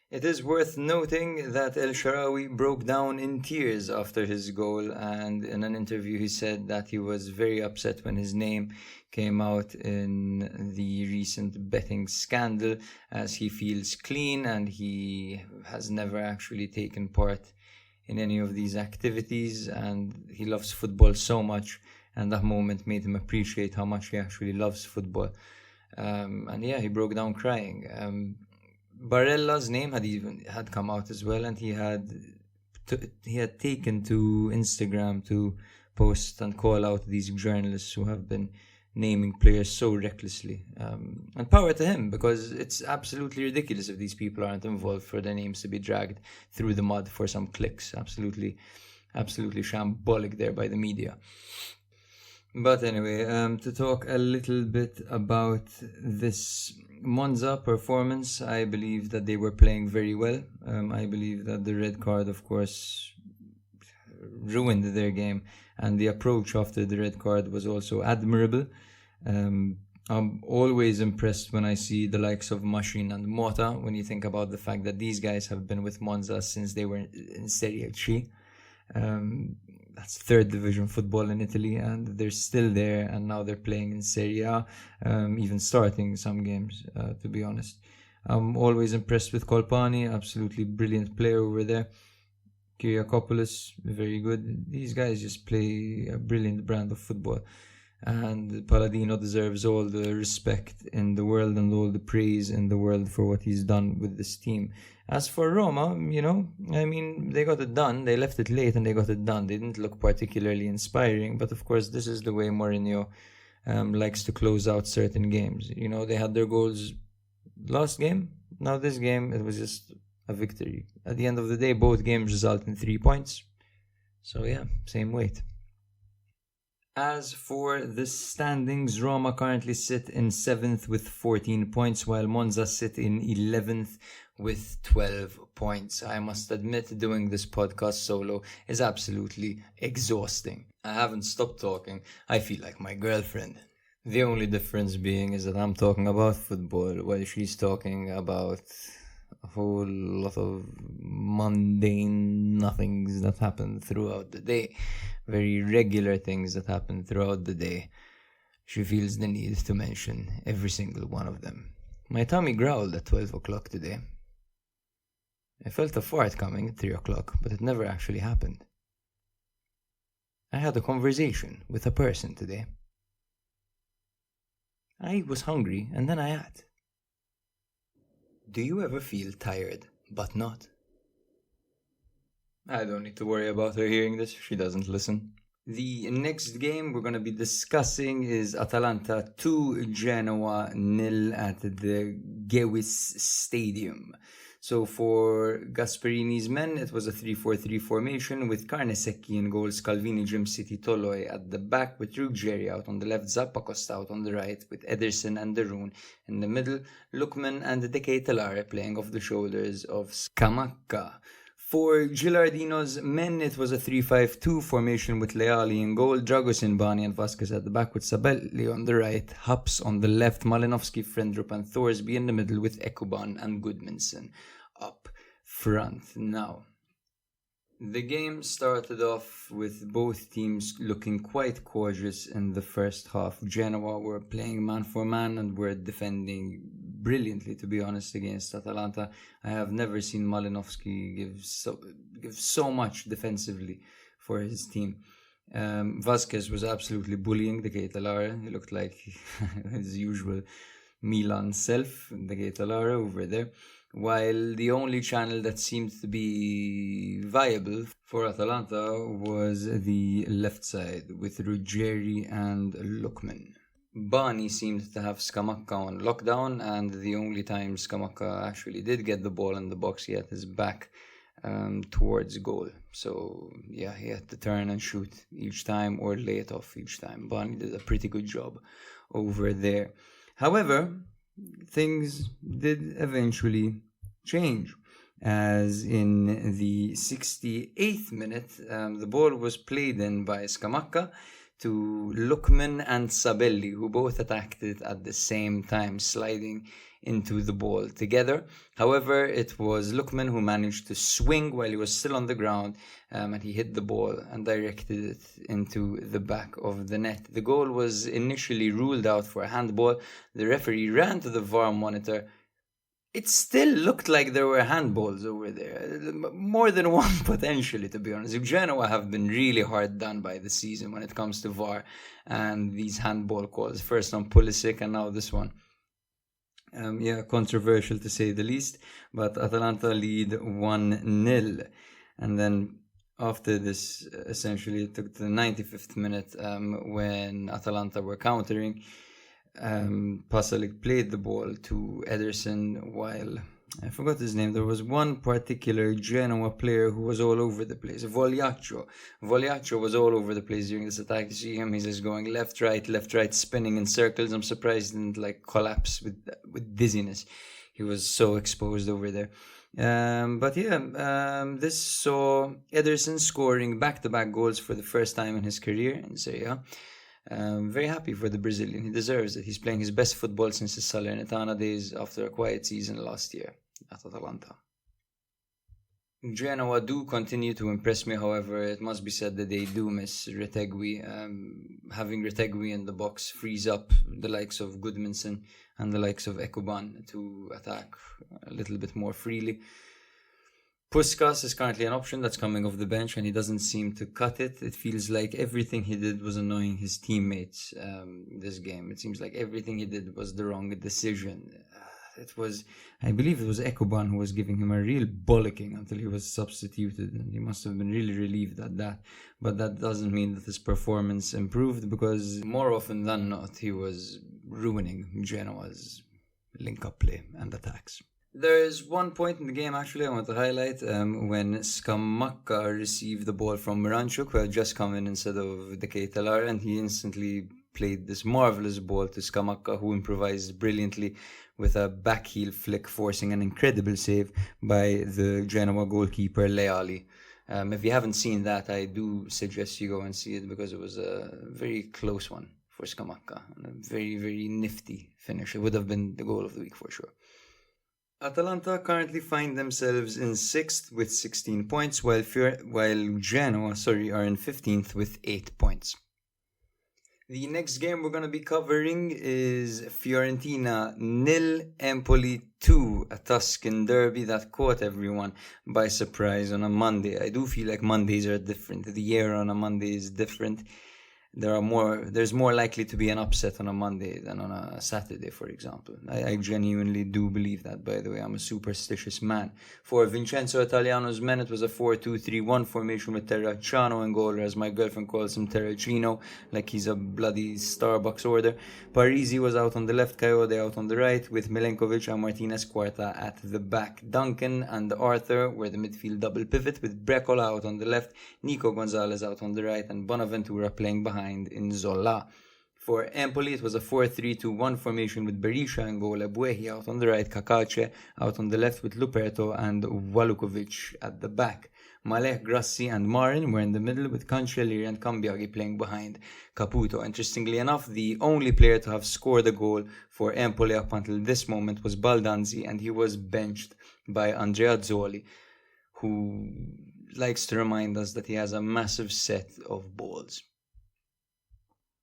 S2: It is worth noting that El Shaarawy broke down in tears after his goal, and in an interview he said that he was very upset when his name came out in the recent betting scandal, as he feels clean and he has never actually taken part in any of these activities, and he loves football so much, and that moment made him appreciate how much he actually loves football. And yeah, he broke down crying. Barella's name had come out as well, and he had taken to Instagram to post and call out these journalists who have been naming players so recklessly. And power to him, because it's absolutely ridiculous if these people aren't involved for their names to be dragged through the mud for some clicks. Absolutely shambolic there by the media. But anyway, to talk a little bit about this Monza performance, I believe that they were playing very well. I believe that the red card, of course, ruined their game, and the approach after the red card was also admirable. I'm always impressed when I see the likes of Machine and Mota, when you think about the fact that these guys have been with Monza since they were in Serie C. That's third division football in Italy, and they're still there, and now they're playing in Serie A, even starting some games, to be honest. I'm always impressed with Colpani, absolutely brilliant player over there. Kyriakopoulos, very good. These guys just play a brilliant brand of football, and Palladino deserves all the respect in the world and all the praise in the world for what he's done with this team. As for Roma, they got it done. They left it late and they got it done. They didn't look particularly inspiring, but of course this is the way Mourinho likes to close out certain games. They had their goals last game. Now this game, it was just a victory. At the end of the day, both games result in 3 points. So yeah, same weight. As for the standings, Roma currently sit in 7th with 14 points, while Monza sit in 11th with 12 points. I must admit, doing this podcast solo is absolutely exhausting. I haven't stopped talking. I feel like my girlfriend. The only difference being is that I'm talking about football while she's talking about a whole lot of mundane nothings that happen throughout the day. Very regular things that happen throughout the day. She feels the need to mention every single one of them. My tummy growled at 12 o'clock today. I felt a fart coming at 3 o'clock, but it never actually happened. I had a conversation with a person today. I was hungry, and then I ate. Do you ever feel tired, but not? I don't need to worry about her hearing this. She doesn't listen. The next game we're going to be discussing is Atalanta 2, Genoa 0 at the Gewis Stadium. So for Gasperini's men, it was a 3-4-3 formation with Carnesecchi in goal, Scalvini, Jim City, Toloi at the back with Ruggeri out on the left, Zappa Costa out on the right with Ederson and Darun in the middle, Lookman and De Ketelare playing off the shoulders of Scamacca. For Gilardino's men, it was a 3-5-2 formation with Leali in goal, Dragosin, Bani and Vasquez at the back with Sabelli on the right, Hups on the left, Malinovsky, Frendrup and Thorsby in the middle with Ekuban and Goodmanson up front. Now, the game started off with both teams looking quite cautious in the first half. Genoa were playing man for man and were defending brilliantly, to be honest, against Atalanta. I have never seen Malinovsky give so much defensively for his team. Vasquez was absolutely bullying De Ketelare. He looked like his usual Milan self, De Ketelare over there. While the only channel that seemed to be viable for Atalanta was the left side with Ruggeri and Lookman. Bani seemed to have Scamacca on lockdown, and the only time Scamacca actually did get the ball in the box, he had his back towards goal. So yeah, he had to turn and shoot each time or lay it off each time. Bani did a pretty good job over there. However, things did eventually change, as in the 68th minute, the ball was played in by Scamacca to Lookman and Sabelli, who both attacked it at the same time, sliding into the ball together. However, it was Lookman who managed to swing while he was still on the ground, and he hit the ball and directed it into the back of the net. The goal was initially ruled out for a handball. The referee ran to the VAR monitor. It still looked like there were handballs over there. More than one, potentially, to be honest. Genoa have been really hard done by the season when it comes to VAR and these handball calls. First on Pulisic and now this one. Controversial to say the least. But Atalanta lead 1-0. And then after this, essentially, it took the 95th minute when Atalanta were countering. Pasalic played the ball to Ederson while, I forgot his name, there was one particular Genoa player who was all over the place, Vogliaccio was all over the place during this attack. You see him, he's just going left, right, spinning in circles. I'm surprised he didn't collapse with dizziness. He was so exposed over there. This saw Ederson scoring back-to-back goals for the first time in his career in Serie A. Very happy for the Brazilian. He deserves it. He's playing his best football since his Salernitana days after a quiet season last year at Atalanta. Genoa do continue to impress me, however, it must be said that they do miss Retegui. Having Retegui in the box frees up the likes of Goodmanson and the likes of Ekuban to attack a little bit more freely. Puskas is currently an option that's coming off the bench and he doesn't seem to cut it. It feels like everything he did was annoying his teammates this game. It seems like everything he did was the wrong decision. I believe it was Ekuban who was giving him a real bollocking until he was substituted, and he must have been really relieved at that. But that doesn't mean that his performance improved, because more often than not he was ruining Genoa's link-up play and attacks. There is one point in the game actually I want to highlight when Scamacca received the ball from Miranchuk, who had just come in instead of De Ketelare, and he instantly played this marvellous ball to Scamacca, who improvised brilliantly with a back heel flick, forcing an incredible save by the Genoa goalkeeper Leali. If you haven't seen that, I do suggest you go and see it, because it was a very close one for Scamacca and a very, very nifty finish. It would have been the goal of the week for sure. Atalanta currently find themselves in 6th with 16 points, while Genoa are in 15th with 8 points. The next game we're going to be covering is Fiorentina 0, Empoli 2, a Tuscan derby that caught everyone by surprise on a Monday. I do feel like Mondays are different. The year on a Monday is different. there's more likely to be an upset on a Monday than on a Saturday, for example. I genuinely do believe that, by the way. I'm a superstitious man. For Vincenzo Italiano's men, it was a 4-2-3-1 formation with Terracciano in goal, or as my girlfriend calls him, Terracino, like he's a bloody Starbucks order. Parisi was out on the left, Coyote out on the right, with Milenkovic and Martinez Quarta at the back. Duncan and Arthur were the midfield double pivot, with Brecola out on the left, Nico Gonzalez out on the right, and Bonaventura playing behind in Zola. For Empoli, it was a 4-3-2-1 formation with Berisha and goal, Ebuehi out on the right, Cacace out on the left with Luperto and Walukovic at the back. Malek, Grassi and Marin were in the middle with Cancellieri and Cambiaghi playing behind Caputo. Interestingly enough, the only player to have scored a goal for Empoli up until this moment was Baldanzi, and he was benched by Andrea Zoli, who likes to remind us that he has a massive set of balls.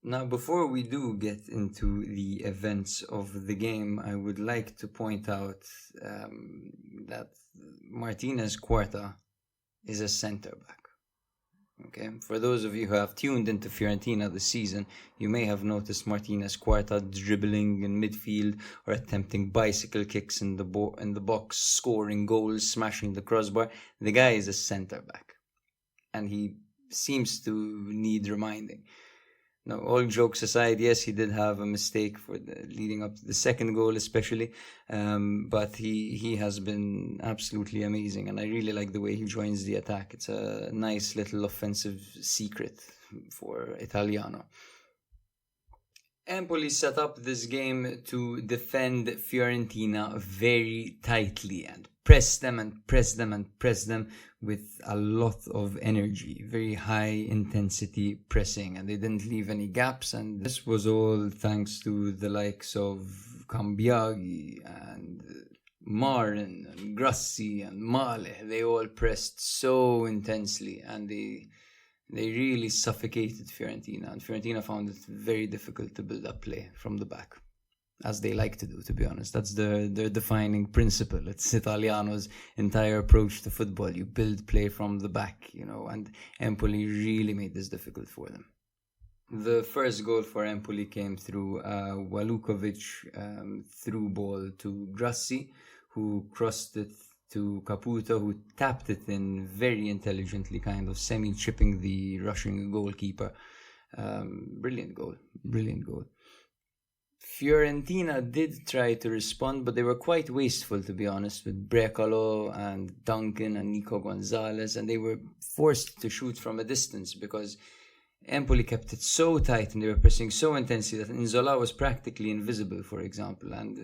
S2: Now, before we do get into the events of the game, I would like to point out that Martinez Quarta is a centre-back. Okay, for those of you who have tuned into Fiorentina this season, you may have noticed Martinez Quarta dribbling in midfield or attempting bicycle kicks in the box, scoring goals, smashing the crossbar. The guy is a centre-back, and he seems to need reminding. Now, all jokes aside, yes, he did have a mistake for leading up to the second goal especially, but he has been absolutely amazing, and I really like the way he joins the attack. It's a nice little offensive secret for Italiano. Empoli set up this game to defend Fiorentina very tightly and press them and press them and press them with a lot of energy, very high intensity pressing, and they didn't leave any gaps, and this was all thanks to the likes of Cambiaghi and Marin and Grassi and Male. They all pressed so intensely, and they really suffocated Fiorentina, and Fiorentina found it very difficult to build up play from the back, as they like to do, to be honest. That's their defining principle. It's Italiano's entire approach to football. You build play from the back, and Empoli really made this difficult for them. The first goal for Empoli came through Walukovic through ball to Grassi, who crossed it to Caputo, who tapped it in very intelligently, kind of semi-chipping the Russian goalkeeper. Brilliant goal. Fiorentina did try to respond, but they were quite wasteful, to be honest, with Brecalo and Duncan and Nico Gonzalez, and they were forced to shoot from a distance because Empoli kept it so tight and they were pressing so intensely that Nzola was practically invisible, for example, and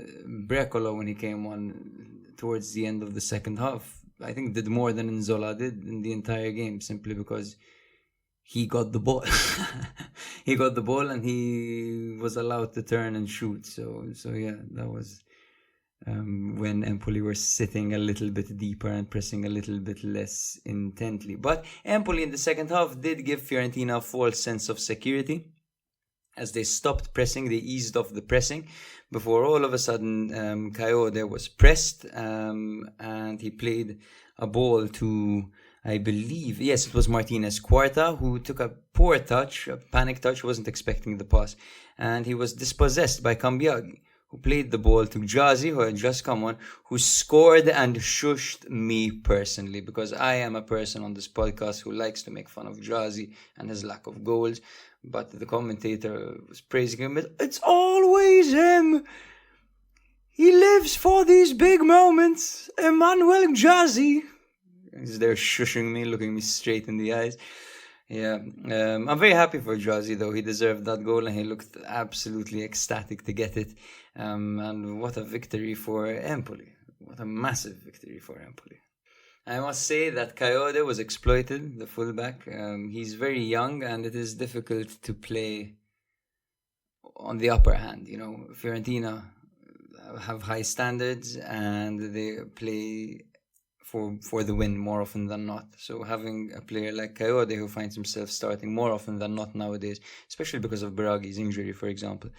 S2: Brecalo, when he came on towards the end of the second half, I think did more than Nzola did in the entire game, simply because he got the ball. He got the ball and he was allowed to turn and shoot. So yeah, that was when Empoli were sitting a little bit deeper and pressing a little bit less intently. But Empoli in the second half did give Fiorentina a false sense of security. As they stopped pressing, they eased off the pressing before all of a sudden Coyote was pressed and he played a ball to, I believe, yes, it was Martinez Quarta, who took a poor touch, a panic touch, wasn't expecting the pass, and he was dispossessed by Cambiaghi, who played the ball to Gyasi, who had just come on, who scored and shushed me personally, because I am a person on this podcast who likes to make fun of Gyasi and his lack of goals, but the commentator was praising him. It's always him! He lives for these big moments! Emmanuel Gyasi! He's there shushing me, looking me straight in the eyes. Yeah, I'm very happy for Gyasi, though. He deserved that goal and he looked absolutely ecstatic to get it. And what a victory for Empoli. What a massive victory for Empoli. I must say that Coyote was exploited, the fullback. He's very young and it is difficult to play on the upper hand. Fiorentina have high standards and they play for the win more often than not. So having a player like Coyote who finds himself starting more often than not nowadays, especially because of Baraghi's injury, for example,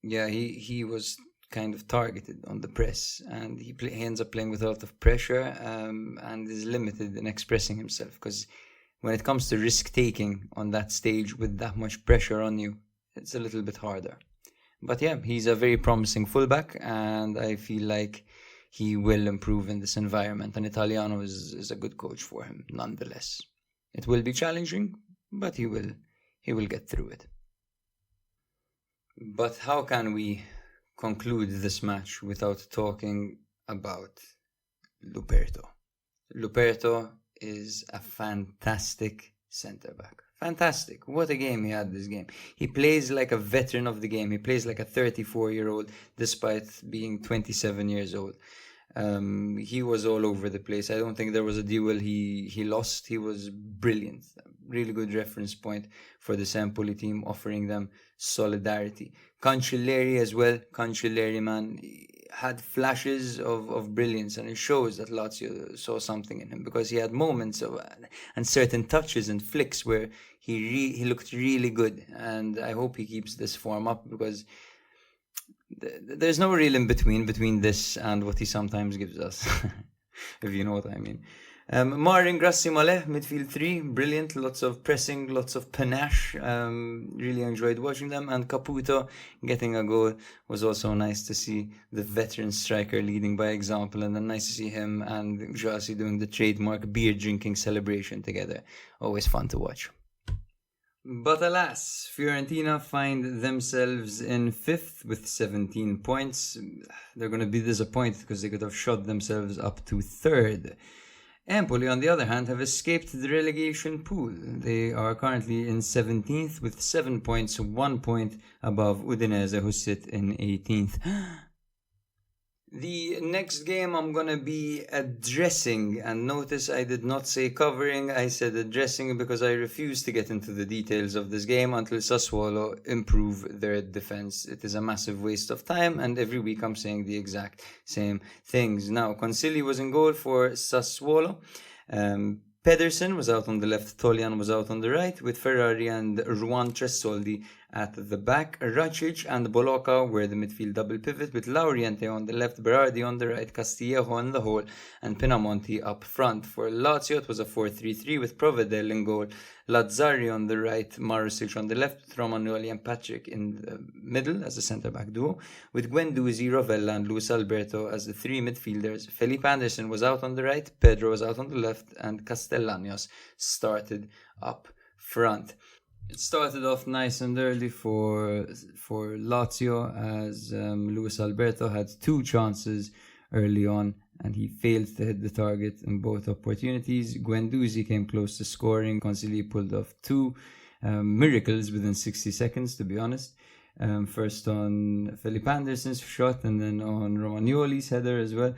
S2: he was kind of targeted on the press, and he ends up playing with a lot of pressure and is limited in expressing himself because when it comes to risk-taking on that stage with that much pressure on you, it's a little bit harder. But yeah, he's a very promising fullback, and I feel like he will improve in this environment. And Italiano is a good coach for him, nonetheless. It will be challenging, but he will get through it. But how can we conclude this match without talking about Luperto? Luperto is a fantastic centre-back. Fantastic. What a game he had this game. He plays like a veteran of the game. He plays like a 34-year-old despite being 27 years old. He was all over the place. I don't think there was a duel he lost. He was brilliant. Really good reference point for the Empoli team, offering them solidarity. Cancelleri as well. Cancelleri, man, had flashes of brilliance, and it shows that Lazio saw something in him, because he had moments of and certain touches and flicks where he looked really good, and I hope he keeps this form up, because there's no real in between this and what he sometimes gives us, if you know what I mean. Marin Grassimale, midfield 3, brilliant, lots of pressing, lots of panache, really enjoyed watching them. And Caputo getting a goal was also nice to see, the veteran striker leading by example, and then nice to see him and Gyasi doing the trademark beer drinking celebration together. Always fun to watch. But alas, Fiorentina find themselves in 5th with 17 points. They're going to be disappointed because they could have shot themselves up to 3rd. Empoli, on the other hand, have escaped the relegation pool. They are currently in 17th with 7 points, 1 point above Udinese, who sit in 18th. The next game I'm going to be addressing, and notice I did not say covering, I said addressing, because I refuse to get into the details of this game until Sassuolo improve their defense. It is a massive waste of time, and every week I'm saying the exact same things. Now, Consigli was in goal for Sassuolo. Pedersen was out on the left, Tolian was out on the right, with Ferrari and Juan Tressoldi at the back. Racic and Boloca were the midfield double pivot, with Lauriente on the left, Berardi on the right, Castillejo on the hole, and Pinamonti up front. For Lazio, it was a 4-3-3 with Provedel in goal, Lazzari on the right, Marusic on the left, Romagnoli and Patrick in the middle as a centre-back duo, with Guendouzi, Rovella and Luis Alberto as the 3 midfielders. Felipe Anderson was out on the right, Pedro was out on the left, and Castellanos started up front. It started off nice and early for Lazio, as Luis Alberto had 2 chances early on, and he failed to hit the target in both opportunities. Guendouzi came close to scoring. Consigli pulled off 2 miracles within 60 seconds, to be honest. First on Felipe Anderson's shot, and then on Romagnoli's header as well.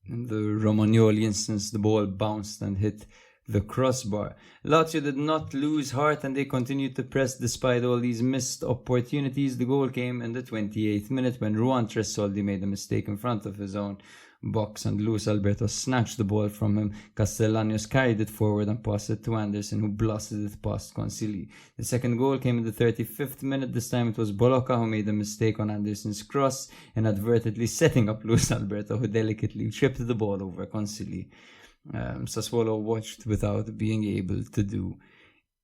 S2: In the Romagnoli instance, the ball bounced and hit the crossbar. Lazio did not lose heart, and they continued to press despite all these missed opportunities. The goal came in the 28th minute when Juan Tressoldi made a mistake in front of his own box, and Luis Alberto snatched the ball from him. Castellanos carried it forward and passed it to Anderson, who blasted it past Consigli. The second goal came in the 35th minute. This time it was Boloca who made a mistake on Anderson's cross, inadvertently setting up Luis Alberto, who delicately chipped the ball over Consigli. Sassuolo watched without being able to do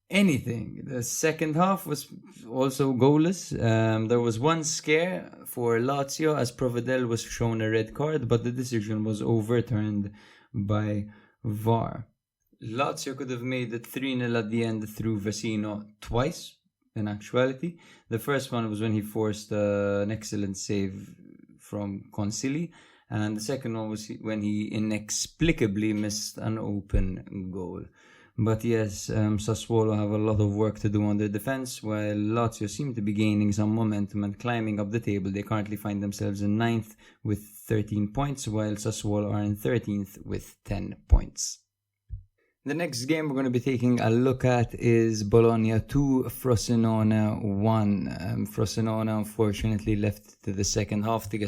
S2: anything. The second half was also goalless. There was one scare for Lazio as Provedel was shown a red card, but the decision was overturned by VAR. Lazio could have made it 3-0 at the end through Vecino twice, in actuality. The first one was when he forced an excellent save from Consigli, and the second one was when he inexplicably missed an open goal. But yes, Sassuolo have a lot of work to do on their defense, while Lazio seem to be gaining some momentum and climbing up the table. They currently find themselves in 9th with 13 points, while Sassuolo are in 13th with 10 points. The next game we're going to be taking a look at is Bologna 2, Frosinone 1. Frosinone unfortunately left to the second half to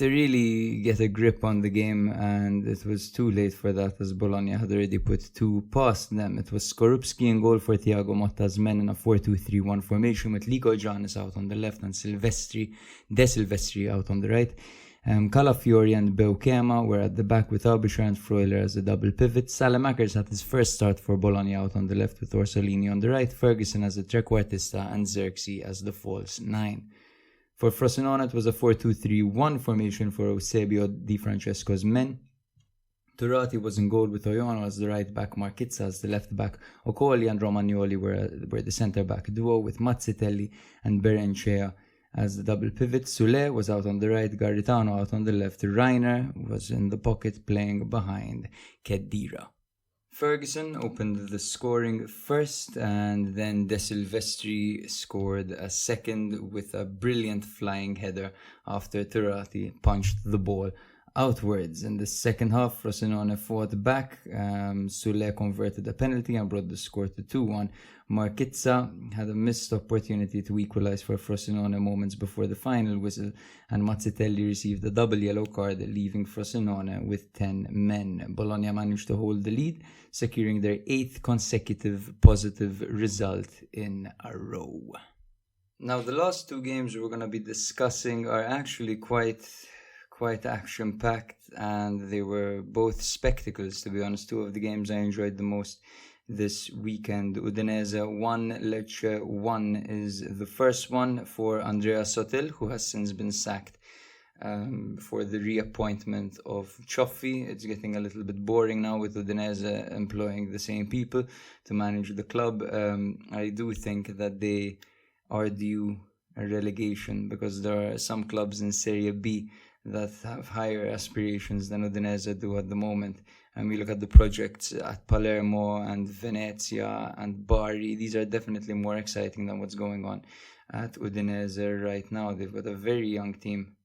S2: really get a grip on the game, and it was too late for that, as Bologna had already put 2 past them. It was Skorupski in goal for Thiago Motta's men in a 4-2-3-1 formation, with Lico Giannis out on the left and De Silvestri out on the right. Calafiori and Beukema were at the back with Abisher and Freuler as a double pivot. Salamakers had his first start for Bologna out on the left with Orsolini on the right, Ferguson as a trequartista and Xerxes as the false 9. For Frosinone, it was a 4-2-3-1 formation for Eusebio Di Francesco's men. Turati was in goal with Oyono as the right back, Marchizza as the left back, Okoli and Romagnoli were the centre back duo with Mazzitelli and Berencea as the double pivot. Sule was out on the right, Garitano out on the left, Reiner was in the pocket playing behind Khedira. Ferguson opened the scoring first, and then De Silvestri scored a second with a brilliant flying header after Turati punched the ball outwards. In the second half, Frosinone fought back. Sule converted a penalty and brought the score to 2-1. Marchizza had a missed opportunity to equalize for Frosinone moments before the final whistle, and Mazzitelli received a double yellow card, leaving Frosinone with 10 men. Bologna managed to hold the lead, securing their 8th consecutive positive result in a row. Now, the last 2 games we're going to be discussing are actually quite action-packed, and they were both spectacles, to be honest. 2 of the games I enjoyed the most this weekend. Udinese 1, Lecce 1 is the first one for Andrea Sotil, who has since been sacked for the reappointment of Cioffi. It's getting a little bit boring now with Udinese employing the same people to manage the club. I do think that they are due a relegation, because there are some clubs in Serie B that have higher aspirations than Udinese do at the moment. And we look at the projects at Palermo and Venezia and Bari. These are definitely more exciting than what's going on at Udinese right now. They've got a very young team,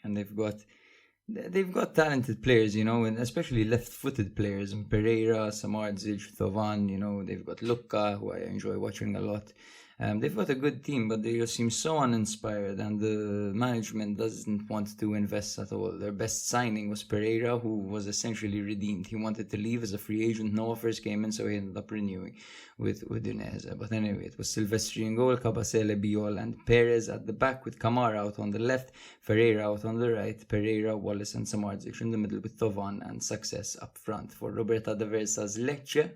S2: and they've got talented players, and especially left-footed players. And Pereira, Samardzic, Thovan, they've got Lucca, who I enjoy watching a lot. They've got a good team, but they just seem so uninspired, and the management doesn't want to invest at all. Their best signing was Pereira, who was essentially redeemed. He wanted to leave as a free agent. No offers came in, so he ended up renewing with Udinese. But anyway, it was Silvestri in goal, Cabasele, Biol, and Perez at the back, with Camara out on the left, Ferreira out on the right, Pereira, Wallace, and Samardzic in the middle, with Thovan and Success up front. For Roberto D'Aversa's Lecce,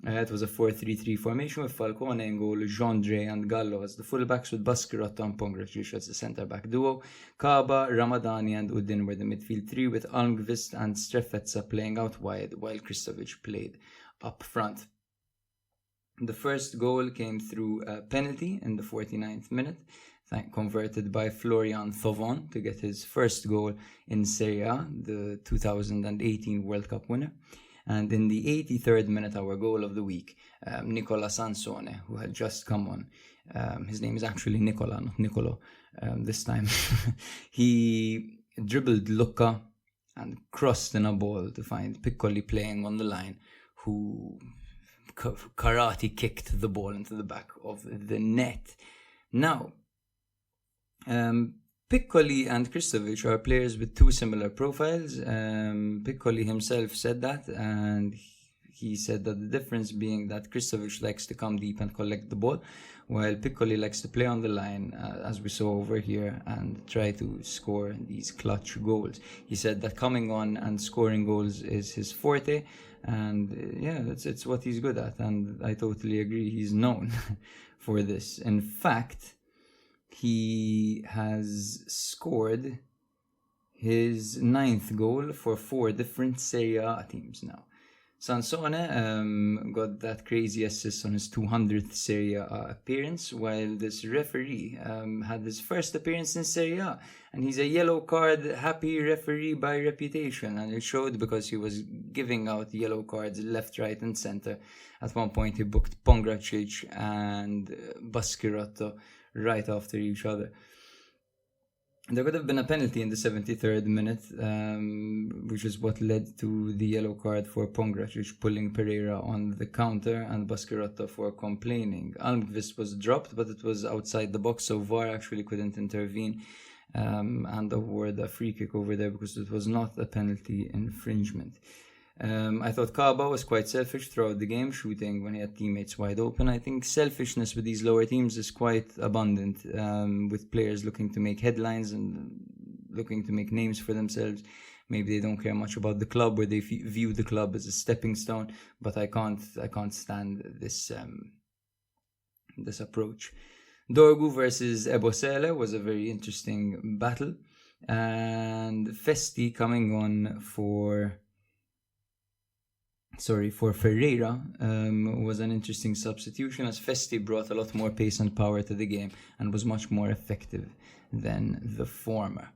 S2: it was a 4-3-3 formation with Falcone in goal, Jondre and Gallo as the fullbacks, with Baschirotto and Pongracic as the centre-back duo. Kaba, Ramadani and Udin were the midfield 3, with Almqvist and Strefetza playing out wide, while Kristovic played up front. The first goal came through a penalty in the 49th minute, converted by Florian Thauvin to get his first goal in Serie A, the 2018 World Cup winner. And in the 83rd minute, our goal of the week, Nicola Sansone, who had just come on. His name is actually Nicola, not Nicolo, this time. He dribbled Lucca and crossed in a ball to find Piccoli playing on the line, who karate kicked the ball into the back of the net. Now, Piccoli and Kristovic are players with 2 similar profiles. Piccoli himself said that, and he said that the difference being that Kristovic likes to come deep and collect the ball, while Piccoli likes to play on the line, as we saw over here, and try to score these clutch goals. He said that coming on and scoring goals is his forte, and it's what he's good at, and I totally agree. He's known for this. In fact, he has scored his 9th goal for 4 different Serie A teams now. Sansone got that crazy assist on his 200th Serie A appearance, while this referee had his first appearance in Serie A, and he's a yellow card happy referee by reputation, and it showed because he was giving out yellow cards left, right and centre. At one point he booked Pongracic and Baschirotto right after each other. There could have been a penalty in the 73rd minute, which is what led to the yellow card for Pongracic pulling Pereira on the counter and Baschirotto for complaining. Almqvist was dropped, but it was outside the box, so VAR actually couldn't intervene and award a free kick over there because it was not a penalty infringement. I thought Kaba was quite selfish throughout the game, shooting when he had teammates wide open. I think selfishness with these lower teams is quite abundant, with players looking to make headlines and looking to make names for themselves. Maybe they don't care much about the club, or they view the club as a stepping stone. But I can't stand this this approach. Dorgu versus Ebosele was a very interesting battle, and Festi coming on for Ferreira was an interesting substitution, as Festi brought a lot more pace and power to the game and was much more effective than the former.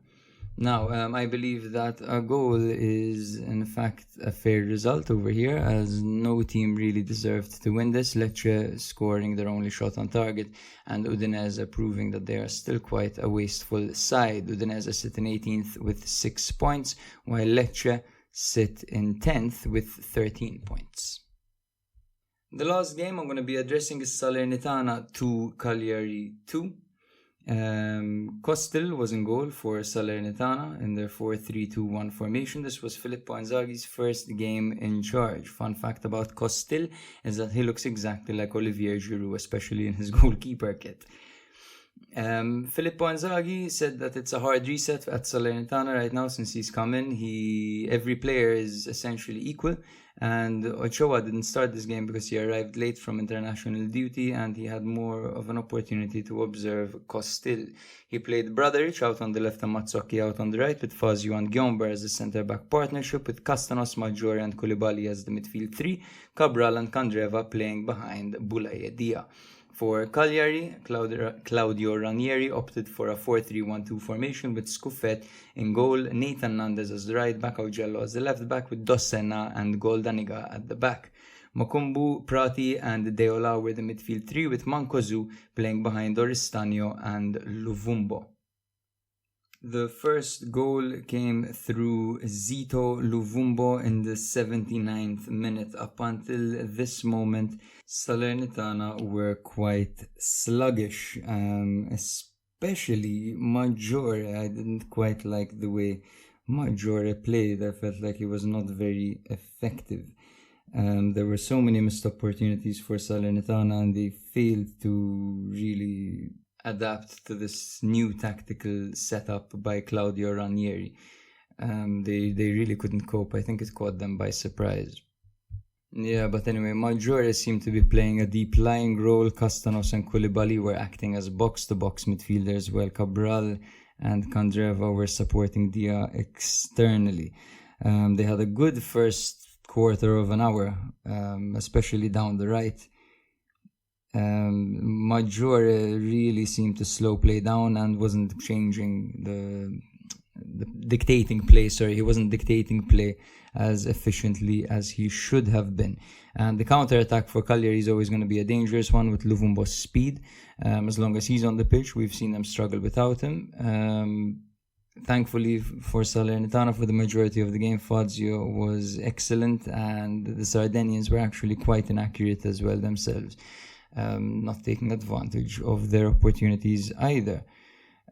S2: Now, I believe that a goal is in fact a fair result over here, as no team really deserved to win this. Lecce scoring their only shot on target, and Udinese proving that they are still quite a wasteful side. Udinese sit in 18th with 6 points, while Lecce sit in 10th with 13 points. The last game I'm going to be addressing is Salernitana 2, Cagliari 2. Costil was in goal for Salernitana in their 4-3-2-1 formation. This was Filippo Inzaghi's first game in charge. Fun fact about Costil is that he looks exactly like Olivier Giroud, especially in his goalkeeper kit. Filippo Inzaghi said that it's a hard reset at Salernitana right now since he's come in. Every player is essentially equal, and Ochoa didn't start this game because he arrived late from international duty and he had more of an opportunity to observe Costil. He played Bradaric out on the left and Mazzocchi out on the right, with Fazio and Gyomber as the centre-back partnership, with Castanos, Maggiore and Koulibaly as the midfield three, Cabral and Candreva playing behind Boulaye Dia. For Cagliari, Claudio Ranieri opted for a 4-3-1-2 formation with Scuffet in goal, Nathan Nandez as the right back, Augello as the left back, with Dossena and Goldaniga at the back. Mokumbu, Prati and Deola were the midfield three, with Mancozu playing behind Oristanio and Luvumbo. The first goal came through Zito Luvumbo in the 79th minute. Up until this moment, Salernitana were quite sluggish, especially Maggiore. I didn't quite like the way Maggiore played. I felt like he was not very effective. There were so many missed opportunities for Salernitana, and they failed to really adapt to this new tactical setup by Claudio Ranieri. They really couldn't cope. I think it caught them by surprise. Yeah, but anyway, Maggiore seemed to be playing a deep lying role. Castanos and Koulibaly were acting as box-to-box midfielders, while Cabral and Candreva were supporting Dia externally. They had a good first quarter of an hour, especially down the right. Maggiore really seemed to slow play down and wasn't changing the dictating play. He wasn't dictating play as efficiently as he should have been. And the counter-attack for Cagliari is always going to be a dangerous one with Luvumbo's speed. As long as he's on the pitch, we've seen them struggle without him. Thankfully for Salernitana, for the majority of the game, Fazio was excellent, and the Sardinians were actually quite inaccurate as well themselves, not taking advantage of their opportunities either.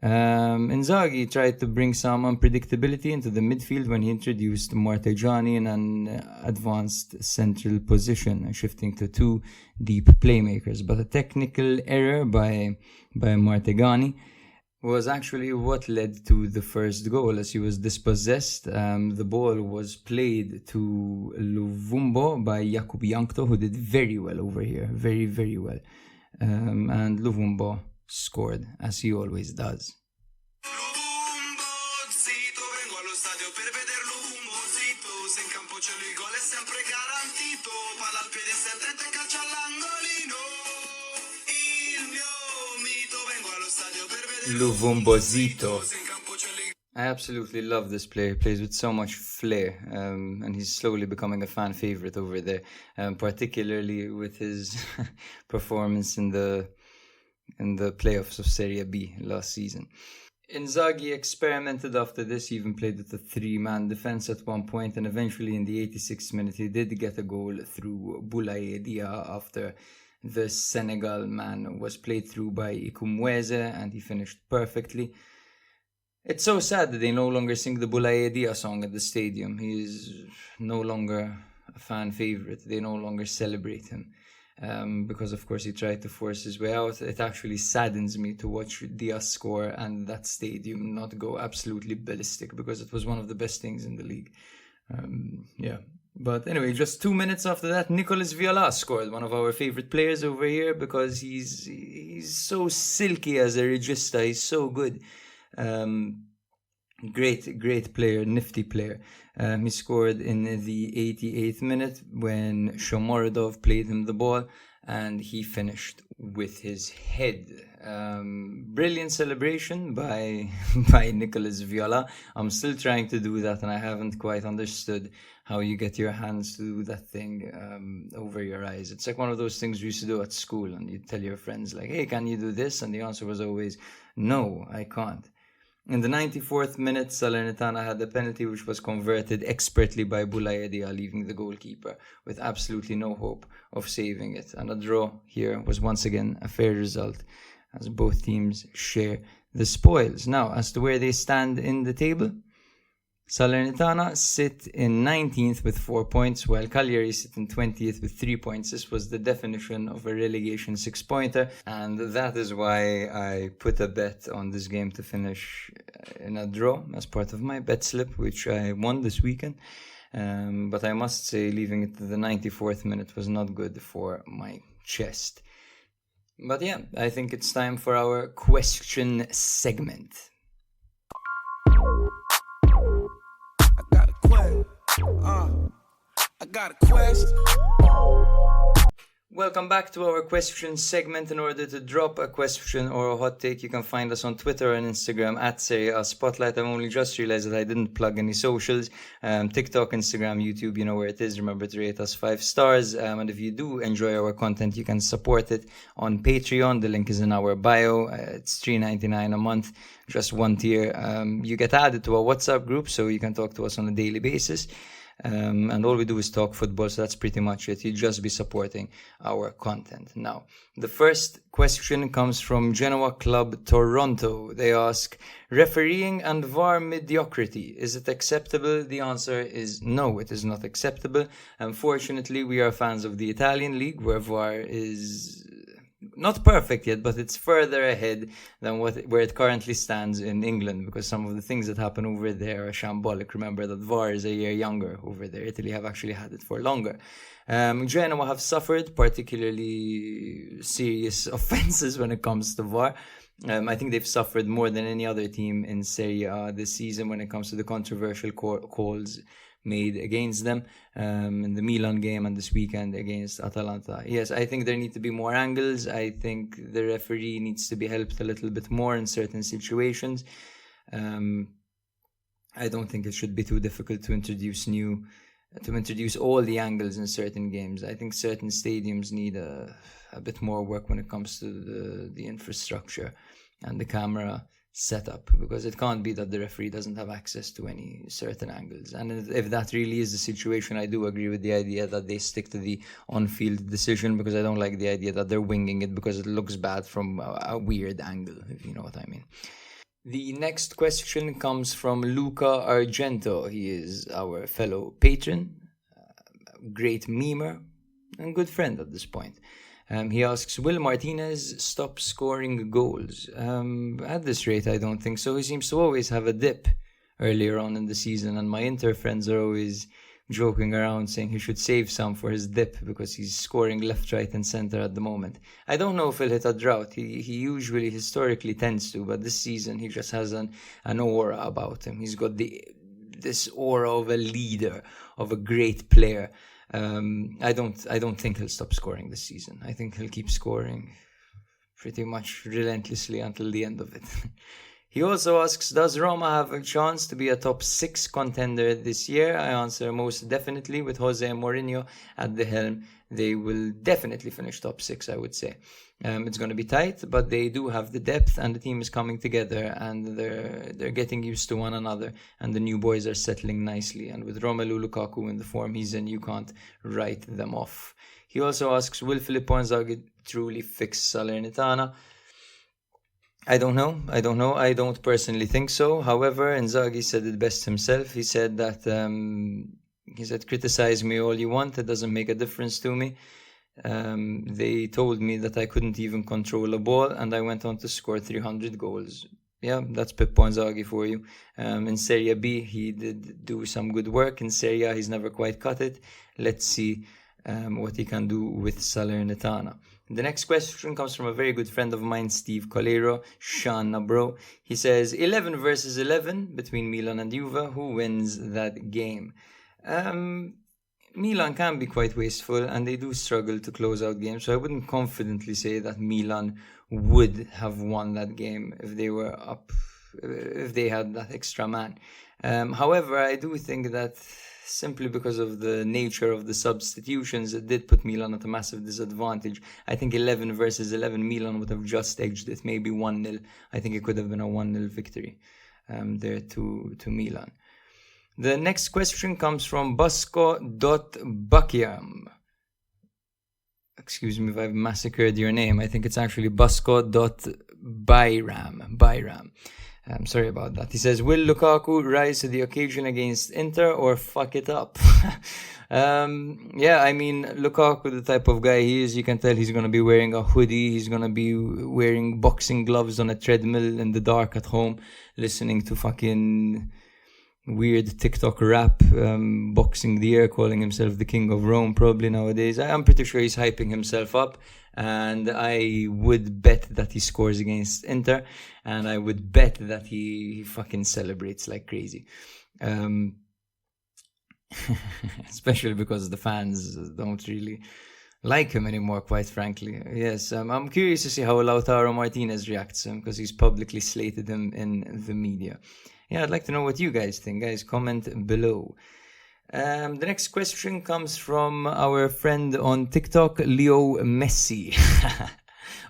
S2: Inzaghi tried to bring some unpredictability into the midfield when he introduced Martegiani in an advanced central position, shifting to two deep playmakers. But a technical error by Martegiani was actually what led to the first goal, as he was dispossessed. The ball was played to Luvumbo by Jakub Jankto, who did very well over here, very, very well. And Luvumbo scored, as he always does. Luvumbozito. I absolutely love this player. He plays with so much flair, and he's slowly becoming a fan favorite over there, particularly with his performance in the playoffs of Serie B last season. Inzaghi experimented after this. He even played with a three-man defense at one point, and eventually in the 86th minute he did get a goal through Boulaye Dia after the Senegal man was played through by Ikumweze, and he finished perfectly. It's so sad that they no longer sing the Bulaya Dia song at the stadium. He is no longer a fan favorite. They no longer celebrate him. Because of course he tried to force his way out. It actually saddens me to watch Diaz score and that stadium not go absolutely ballistic, because it was one of the best things in the league. But anyway, just 2 minutes after that, Nicolas Viola scored, one of our favorite players over here, because he's so silky as a regista. He's so good. Great player, nifty player. He scored in the 88th minute when Shomorodov played him the ball, and he finished with his head. Brilliant celebration by Nicolas Viola. I'm still trying to do that, and I haven't quite understood how you get your hands to do that thing over your eyes. It's like one of those things we used to do at school, and you tell your friends like, hey, can you do this? And the answer was always, no, I can't. In the 94th minute, Salernitana had a penalty which was converted expertly by Bulaya Dia, leaving the goalkeeper with absolutely no hope of saving it. And a draw here was once again a fair result, as both teams share the spoils. Now, as to where they stand in the table, Salernitana sit in 19th with 4 points, while Cagliari sit in 20th with 3 points. This was the definition of a relegation 6-pointer, and that is why I put a bet on this game to finish in a draw as part of my bet slip, which I won this weekend. But I must say, leaving it to the 94th minute was not good for my chest. But yeah, I think it's time for our question segment.
S3: I got a question.
S2: Welcome back to our question segment. In order to drop a question or a hot take, you can find us on Twitter and Instagram at Serie A Spotlight. I've only just realized that I didn't plug any socials. TikTok, Instagram, YouTube, you know where it is. Remember to rate us 5 stars. And if you do enjoy our content, you can support it on Patreon. The link is in our bio. It's $3.99 a month, just one tier. You get added to a WhatsApp group, so you can talk to us on a daily basis. And all we do is talk football, so that's pretty much it. You'll just be supporting our content. Now, the first question comes from Genoa Club Toronto. They ask, refereeing and VAR mediocrity, is it acceptable? The answer is no, it is not acceptable. Unfortunately, we are fans of the Italian league, where VAR is not perfect yet, but it's further ahead than where it currently stands in England, because some of the things that happen over there are shambolic. Remember that VAR is a year younger over there. Italy have actually had it for longer. Genoa have suffered particularly serious offences when it comes to VAR. I think they've suffered more than any other team in Serie A this season when it comes to the controversial calls made against them in the Milan game and this weekend against Atalanta. Yes, I think there need to be more angles. I think the referee needs to be helped a little bit more in certain situations. I don't think it should be too difficult to introduce all the angles in certain games. I think certain stadiums need a bit more work when it comes to the infrastructure and the camera setup, because it can't be that the referee doesn't have access to any certain angles. And if that really is the situation, I do agree with the idea that they stick to the on-field decision, because I don't like the idea that they're winging it because it looks bad from a weird angle, if you know what I mean. The next question comes from Luca Argento. He is our fellow patron, great memer, and good friend at this point. He asks, will Martinez stop scoring goals? At this rate, I don't think so. He seems to always have a dip earlier on in the season, and my Inter friends are always joking around saying he should save some for his dip because he's scoring left, right, and center at the moment. I don't know if he'll hit a drought. He usually, historically tends to, but this season he just has an aura about him. He's got this aura of a leader, of a great player. I don't think he'll stop scoring this season. I think he'll keep scoring pretty much relentlessly until the end of it. He also asks, does Roma have a chance to be a top 6 contender this year? I answer most definitely. With Jose Mourinho at the helm, they will definitely finish top 6, I would say. It's going to be tight, but they do have the depth, and the team is coming together, and they're getting used to one another, and the new boys are settling nicely. And with Romelu Lukaku in the form he's in, you can't write them off. He also asks, will Filippo Inzaghi truly fix Salernitana? I don't know. I don't personally think so. However, Inzaghi said it best himself. He said that criticize me all you want. It doesn't make a difference to me. They told me that I couldn't even control a ball, and I went on to score 300 goals. Yeah, that's Pippo Inzaghi for you. In Serie B, he did do some good work. In Serie A, he's never quite cut it. Let's see what he can do with Salernitana. The next question comes from a very good friend of mine, Steve Colero, Shanna bro. He says, 11 versus 11 between Milan and Juve. Who wins that game? Milan can be quite wasteful, and they do struggle to close out games, so I wouldn't confidently say that Milan would have won that game if they were up, if they had that extra man. However, I do think that simply because of the nature of the substitutions, it did put Milan at a massive disadvantage. I think 11 versus 11, Milan would have just edged it, maybe 1-0. I think it could have been a 1-0 victory there to Milan. The next question comes from Basco.Bakiam. Excuse me if I've massacred your name. I think it's actually Basco.Bayram. I'm sorry about that. He says, will Lukaku rise to the occasion against Inter or fuck it up? Yeah, I mean, Lukaku, the type of guy he is, you can tell he's going to be wearing a hoodie. He's going to be wearing boxing gloves on a treadmill in the dark at home, listening to fucking weird TikTok rap, boxing the air, calling himself the king of Rome probably nowadays. I'm pretty sure he's hyping himself up, and I would bet that he scores against Inter, and I would bet that he fucking celebrates like crazy. Especially because the fans don't really like him anymore, quite frankly. Yes, I'm curious to see how Lautaro Martinez reacts to him, because he's publicly slated him in the media. Yeah, I'd like to know what you guys think. Guys, comment below. The next question comes from our friend on TikTok, Leo Messi.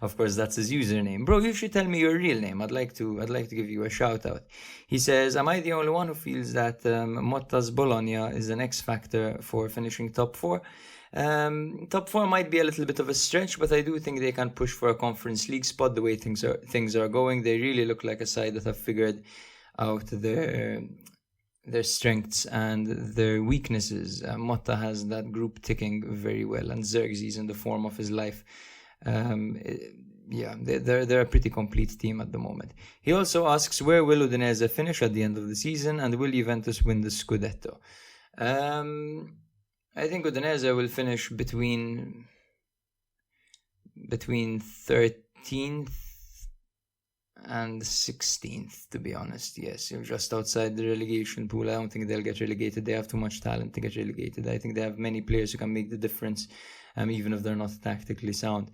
S2: Of course, that's his username. Bro, you should tell me your real name. I'd like to give you a shout out. He says, am I the only one who feels that Motta's Bologna is an X factor for finishing top 4? Top 4 might be a little bit of a stretch, but I do think they can push for a Conference League spot the way things are going. They really look like a side that have figured out their strengths and their weaknesses. Motta has that group ticking very well, and Xerxes in the form of his life. Yeah, they're a pretty complete team at the moment. He also asks, where will Udinese finish at the end of the season, and will Juventus win the Scudetto? I think Udinese will finish between 13th and 16th, to be honest. Yes, just outside the relegation pool. I don't think they'll get relegated. They have too much talent to get relegated. I think they have many players who can make the difference, even if they're not tactically sound.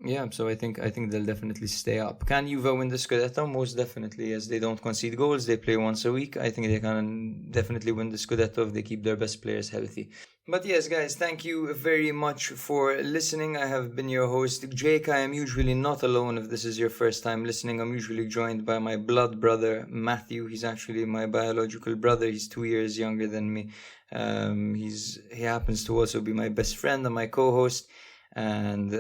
S2: Yeah, so I think they'll definitely stay up. Can Juve win the Scudetto? Most definitely, yes. They don't concede goals. They play once a week. I think they can definitely win the Scudetto if they keep their best players healthy. But yes, guys, thank you very much for listening. I have been your host, Jake. I am usually not alone if this is your first time listening. I'm usually joined by my blood brother, Matthew. He's actually my biological brother. He's 2 years younger than me. He happens to also be my best friend and my co-host. And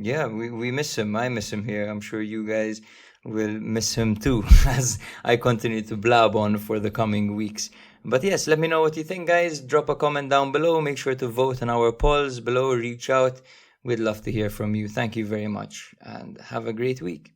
S2: yeah, we miss him. I miss him here. I'm sure you guys will miss him too as I continue to blab on for the coming weeks. But yes, let me know what you think, guys. Drop a comment down below. Make sure to vote on our polls below. Reach out. We'd love to hear from you. Thank you very much, and have a great week.